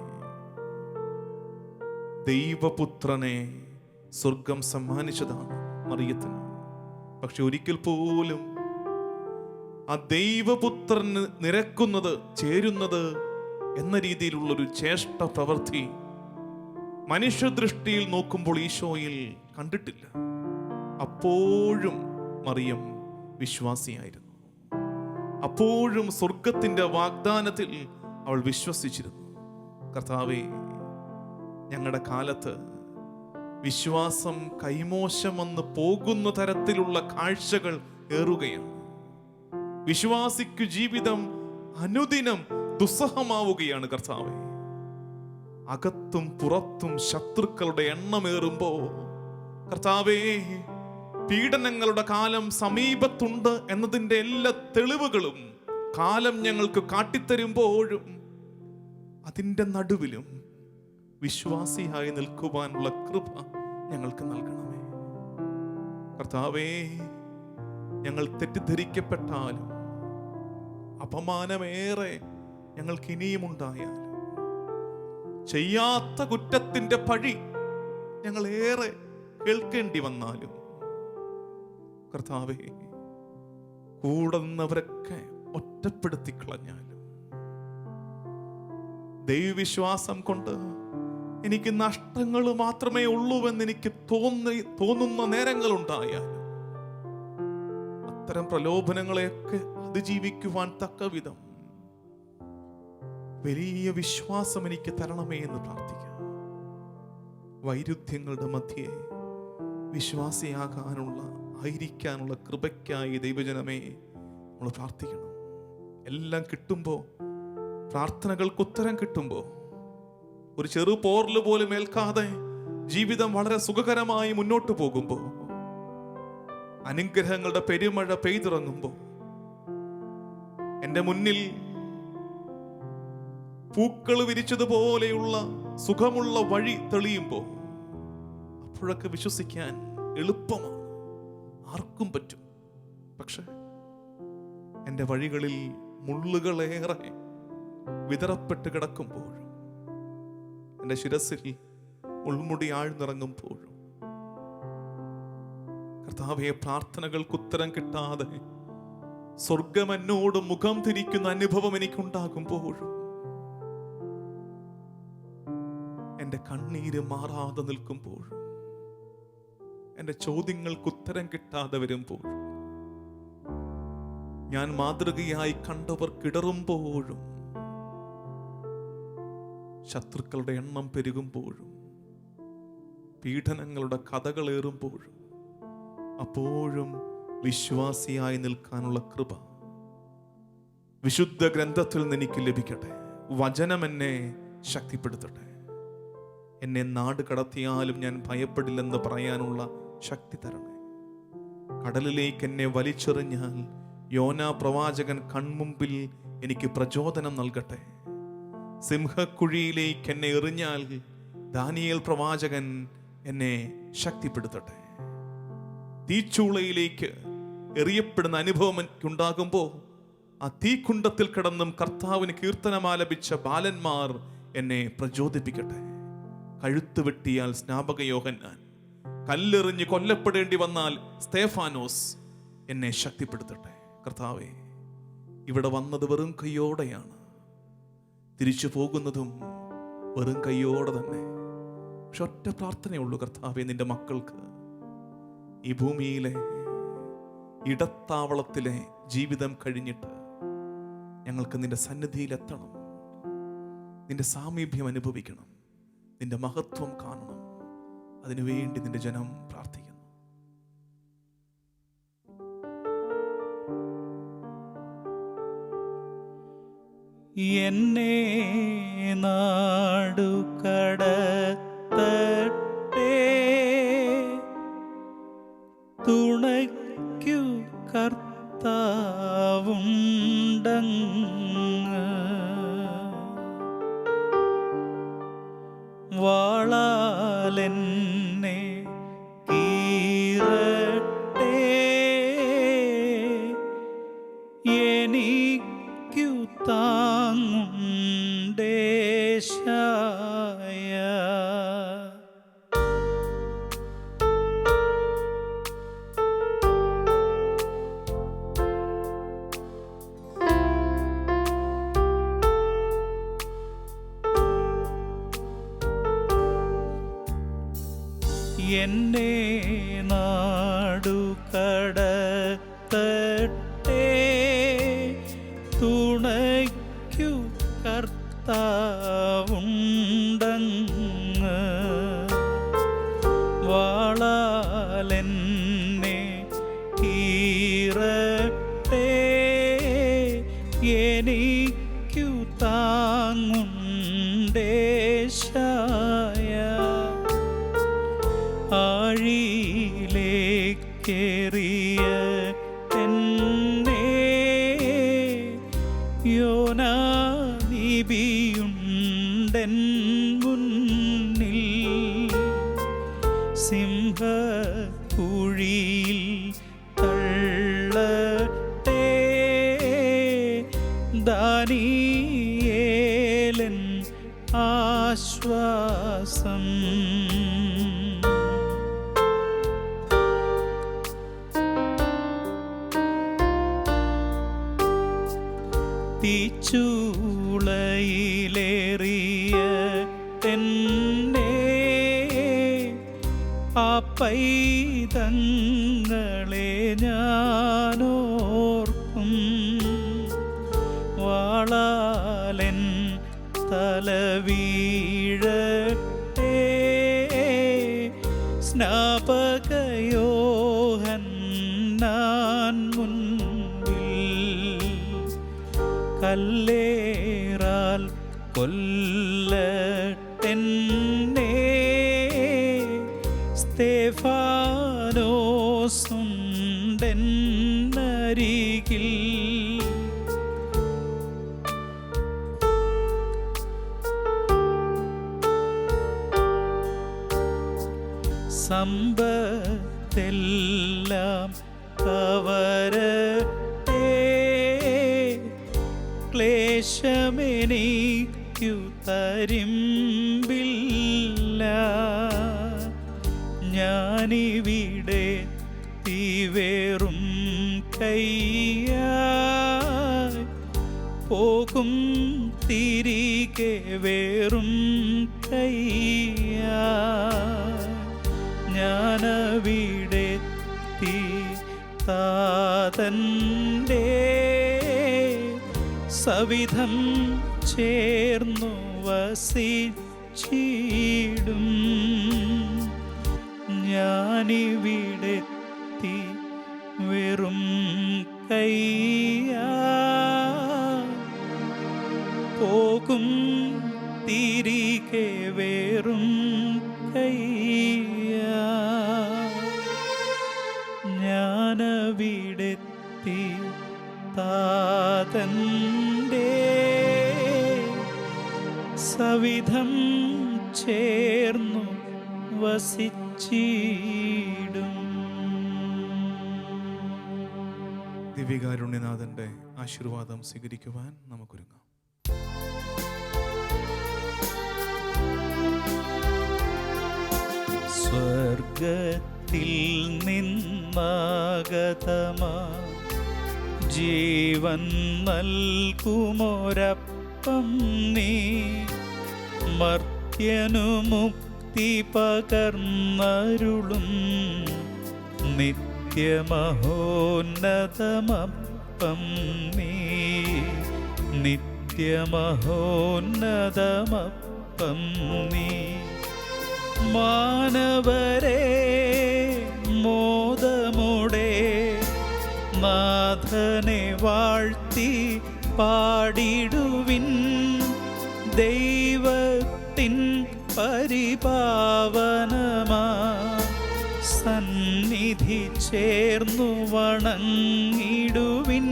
ദൈവപുത്രനെ സ്വർഗം സമ്മാനിച്ചതാണ് മറിയത്തിന്. പക്ഷെ ഒരിക്കൽ പോലും ആ ദൈവപുത്രന് നിരക്കുന്നത്, ചേരുന്നത് എന്ന രീതിയിലുള്ളൊരു ചേഷ്ട പ്രവൃത്തി മനുഷ്യദൃഷ്ടിയിൽ നോക്കുമ്പോൾ ഈശോയിൽ കണ്ടിട്ടില്ല. അപ്പോഴും മറിയം വിശ്വാസിയായിരുന്നു. അപ്പോഴും സ്വർഗത്തിന്റെ വാഗ്ദാനത്തിൽ അവൾ വിശ്വസിച്ചിരുന്നു. കർത്താവേ, ഞങ്ങളുടെ കാലത്ത് വിശ്വാസം കൈമോശം വന്ന് പോകുന്ന തരത്തിലുള്ള കാഴ്ചകൾ ഏറുകയാണ്. വിശ്വാസിക്കു ജീവിതം അനുദിനം ദുസ്സഹമാവുകയാണ്. കർത്താവേ, അകത്തും പുറത്തും ശത്രുക്കളുടെ എണ്ണമേറുമ്പോ, കർത്താവേ, പീഡനങ്ങളുടെ കാലം സമീപത്തുണ്ട് എന്നതിൻ്റെ എല്ലാ തെളിവുകളും കാലം ഞങ്ങൾക്ക് കാട്ടിത്തരുമ്പോഴും അതിൻ്റെ നടുവിലും വിശ്വാസിയായി നിൽക്കുവാനുള്ള കൃപ ഞങ്ങൾക്ക് നൽകണമേ. കർത്താവേ, ഞങ്ങൾ തെറ്റിദ്ധരിക്കപ്പെട്ടാലും അപമാനമേറെ ഞങ്ങൾക്ക് ഇനിയും ഉണ്ടായാലും ചെയ്യാത്ത കുറ്റത്തിന്റെ പഴി ഞങ്ങൾ ഏറെ കേൾക്കേണ്ടി വന്നാലും, കർത്താവേ, കൂടെ നിന്നവരൊക്കെ ഒറ്റപ്പെടുത്തി കളഞ്ഞാലും, ദൈവവിശ്വാസം കൊണ്ട് എനിക്ക് നഷ്ടങ്ങൾ മാത്രമേ ഉള്ളൂവെന്ന് എനിക്ക് തോന്നുന്ന നേരങ്ങളുണ്ടായാലും, അത്തരം പ്രലോഭനങ്ങളെയൊക്കെ അതിജീവിക്കുവാൻ തക്ക വിധം വലിയ വിശ്വാസം എനിക്ക് തരണമേ എന്ന് പ്രാർത്ഥിക്കാം. വൈരുദ്ധ്യങ്ങളുടെ മധ്യേ ആയിരിക്കാനുള്ള കൃപയ്ക്കായി ദൈവജനമേ നമ്മൾ പ്രാർത്ഥിക്കണം. എല്ലാം കിട്ടുമ്പോൾ, പ്രാർത്ഥനകൾക്ക് ഉത്തരം കിട്ടുമ്പോൾ, ഒരു ചെറു പോറല് പോലും ഏൽക്കാതെ ജീവിതം വളരെ സുഖകരമായി മുന്നോട്ട് പോകുമ്പോൾ, അനുഗ്രഹങ്ങളുടെ പെരുമഴ പെയ്തിറങ്ങുമ്പോൾ, എൻ്റെ മുന്നിൽ പൂക്കൾ വിരിച്ചതുപോലെയുള്ള സുഖമുള്ള വഴി തെളിയുമ്പോൾ, അപ്പോഴൊക്കെ വിശ്വസിക്കാൻ എളുപ്പമാണ്, ആർക്കും പറ്റും. പക്ഷെ എൻ്റെ വഴികളിൽ മുള്ളുകളേറെ വിതറപ്പെട്ട് കിടക്കുമ്പോഴും, എൻ്റെ ശിരസിൽ ഉൾമുടി ആഴ്ന്നിറങ്ങുമ്പോഴും, കർത്താവേ, പ്രാർത്ഥനകൾക്ക് ഉത്തരം കിട്ടാതെ സ്വർഗം എന്നോട് മുഖം തിരിക്കുന്ന അനുഭവം എനിക്കുണ്ടാകുമ്പോഴും, എൻ്റെ കണ്ണീര് മാറാതെ നിൽക്കുമ്പോഴും, എൻ്റെ ചോദ്യങ്ങൾക്ക് ഉത്തരം കിട്ടാതെ വരുമ്പോഴും, ഞാൻ മാതൃകയായി കണ്ടവർ കിടറുമ്പോഴും, ശത്രുക്കളുടെ എണ്ണം പെരുകുമ്പോഴും, പീഡനങ്ങളുടെ കഥകളേറുമ്പോഴും, അപ്പോഴും വിശ്വാസിയായി നിൽക്കാനുള്ള കൃപ വിശുദ്ധ ഗ്രന്ഥത്തിൽ നിന്ന് എനിക്ക് ലഭിക്കട്ടെ. വചനം എന്നെ ശക്തിപ്പെടുത്തട്ടെ. എന്നെ നാട് കടത്തിയാലും ഞാൻ ഭയപ്പെടില്ലെന്ന് പറയാനുള്ള ശക്തി തരണേ. കടലിലേക്ക് എന്നെ വലിച്ചെറിഞ്ഞാൽ യോനാ പ്രവാചകൻ കൺമുമ്പിൽ എനിക്ക് പ്രചോദനം നൽകട്ടെ. സിംഹക്കുഴിയിലേക്ക് എന്നെ എറിഞ്ഞാൽ ദാനിയേൽ പ്രവാചകൻ എന്നെ ശക്തിപ്പെടുത്തട്ടെ. തീച്ചൂളയിലേക്ക് എറിയപ്പെടുന്ന അനുഭവം എനിക്കുണ്ടാകുമ്പോൾ, ആ തീക്കുണ്ടത്തിൽ കിടന്നും കർത്താവിന് കീർത്തനമാലപിച്ച ബാലന്മാർ എന്നെ പ്രചോദിപ്പിക്കട്ടെ. കഴുത്ത് വെട്ടിയാൽ സ്നാപക യോഹന്നാൻ, കല്ലെറിഞ്ഞ് കൊല്ലപ്പെടേണ്ടി വന്നാൽ സ്തേഫാനോസ് എന്നെ ശക്തിപ്പെടുത്തട്ടെ. കർത്താവേ, ഇവിടെ വന്നത് വെറും കൈയോടെയാണ്, തിരിച്ചു പോകുന്നതും വെറും കൈയോടെ തന്നെ. പക്ഷെ ഒറ്റ പ്രാർത്ഥനയുള്ളൂ, കർത്താവേ, നിന്റെ മക്കൾക്ക് ഈ ഭൂമിയിലെ ഇടത്താവളത്തിലെ ജീവിതം കഴിഞ്ഞിട്ട് ഞങ്ങൾക്ക് നിന്റെ സന്നിധിയിലെത്തണം, നിന്റെ സാമീപ്യം അനുഭവിക്കണം, നിന്റെ മഹത്വം കാണണം. അതിനുവേണ്ടി നിന്റെ ജനം പ്രാർത്ഥിക്കുന്നു. എന്നെ നാടുകടത്തട്ടെ, തുണയ്ക്കു കർത്താവുണ്ടങ്ങ്. വാളാലെന്നെ കീറട്ടെ, എനിക്കു താങ്ങുണ്ടേശായ. എന്നെ നാടുകടത്തട്ടെ, തുണയ്ക്കു കർത്താവുണ്ടങ്ങ്. വാളാലെന്നെ കീറട്ടെ, എനിക്കു താങ്ങുണ്ടേശായ. ആഴിയിലേക്കേറിയ എന്നെ യോനാനിബിയുണ്ടെൻ മുന്നിൽ. സിംഹക്കുഴിയിൽ തള്ളട്ടെ, ദാനിയേലൻ ആശ്വാസം. തീച്ചൂളയിലേറിയ എന്നെ ആ പൈതങ്ങളെ ഞാനോർക്കും. വാളാലെൻ തല വീഴട്ടെ, സ്നാപകയോഹന്നാൻ മുൻപിൽ. കല്ലേറാൽ കൊല്ലട്ടെന്നെ, സ്തെഫാനോസുണ്ടെന്നരികിൽ. സമ്പത്തെല്ലാം കവരട്ടെ, ക്ലേശമെനിക്കു തരിമ്പില്ല. ഞാനിവിടെ തീവേറും കയ്യായി പോകും, തിരികെ വേറും കയ്യായി. ഞാനവിടെ താതൻ്റെ സവിധം ചേർന്നു വസിച്ചിടും. ഞാനിവിടെത്തി വെറും കയ്യാ പോകും, തിരികെ വേറും കയ്യാ. ഞാനവിടെത്തി താതൻ്റെ സവിധം ചേർന്നു വസിച്ചിടും. ദിവ്യകാരുണ്യനാഥന്റെ ആശീർവാദം സ്വീകരിക്കുവാൻ നമുക്കൊരുങ്ങാം. സ്വർഗത്തിൽ നിന്നാഗതമാ ജീവൻ നൽകുമൊരപ്പം നീ, മർത്യനു മുക്തി പകർന്നരുളും നിത്യ നിത്യമഹോന്നതമപ്പം നീ, നിത്യമഹോന്നതമപ്പം നീ. മാനവരെ മോദമോടെ നാഥനെ വാഴ്ത്തി പാടിടുവിൻ. ദൈവത്തിൻ പരിപാവനമാ സന്നിധി ചേർന്നു വണങ്ങിടുവിൻ.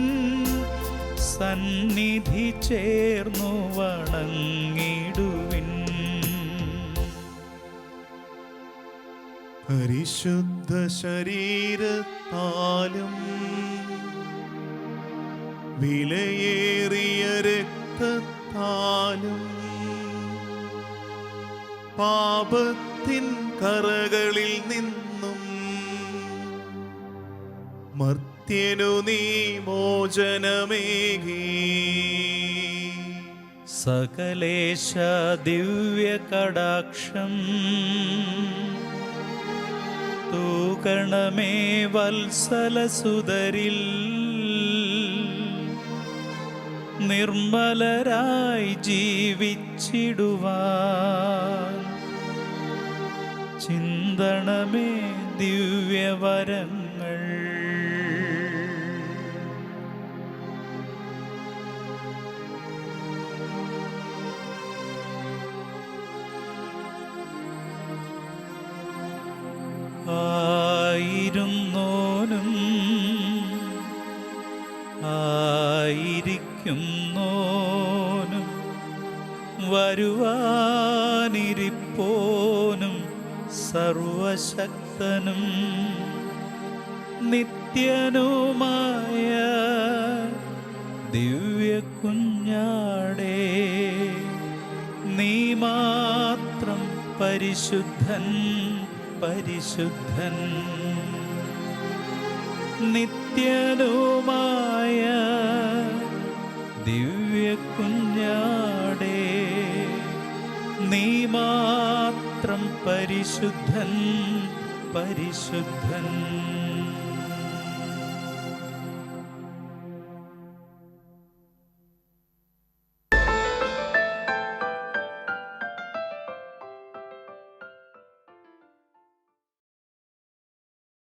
സന്നിധി ചേർന്നു വണങ്ങിടുവിൻ. പരിശുദ്ധ ശരീരത്താലും വിലയേറിയ രക്തത്താലും പാപത്തിൻ കറകളിൽ നിന്നും മർത്യനു നീ മോചനമേകി. സകലേശ ദിവ്യ കടാക്ഷം തൂകണമേ വത്സലസുതരിൽ. നിർമ്മലരായി ജീവിച്ചിടുവാൻ ചിന്തണമേ ദിവ്യവരങ്ങൾ. ആയിരുന്നോനും ആയിരിക്കുന്നോനും വരുവാനിരിപ്പോനും സർവശക്തനും നിത്യനുമായ ദിവ്യ കുഞ്ഞാടേ, നീ മാത്രം പരിശുദ്ധൻ പരിശുദ്ധൻ. നിത്യനുമായ ദിവ്യ കുഞ്ഞാടേ, നീ മാത്രം പരിശുദ്ധൻ പരിശുദ്ധൻ.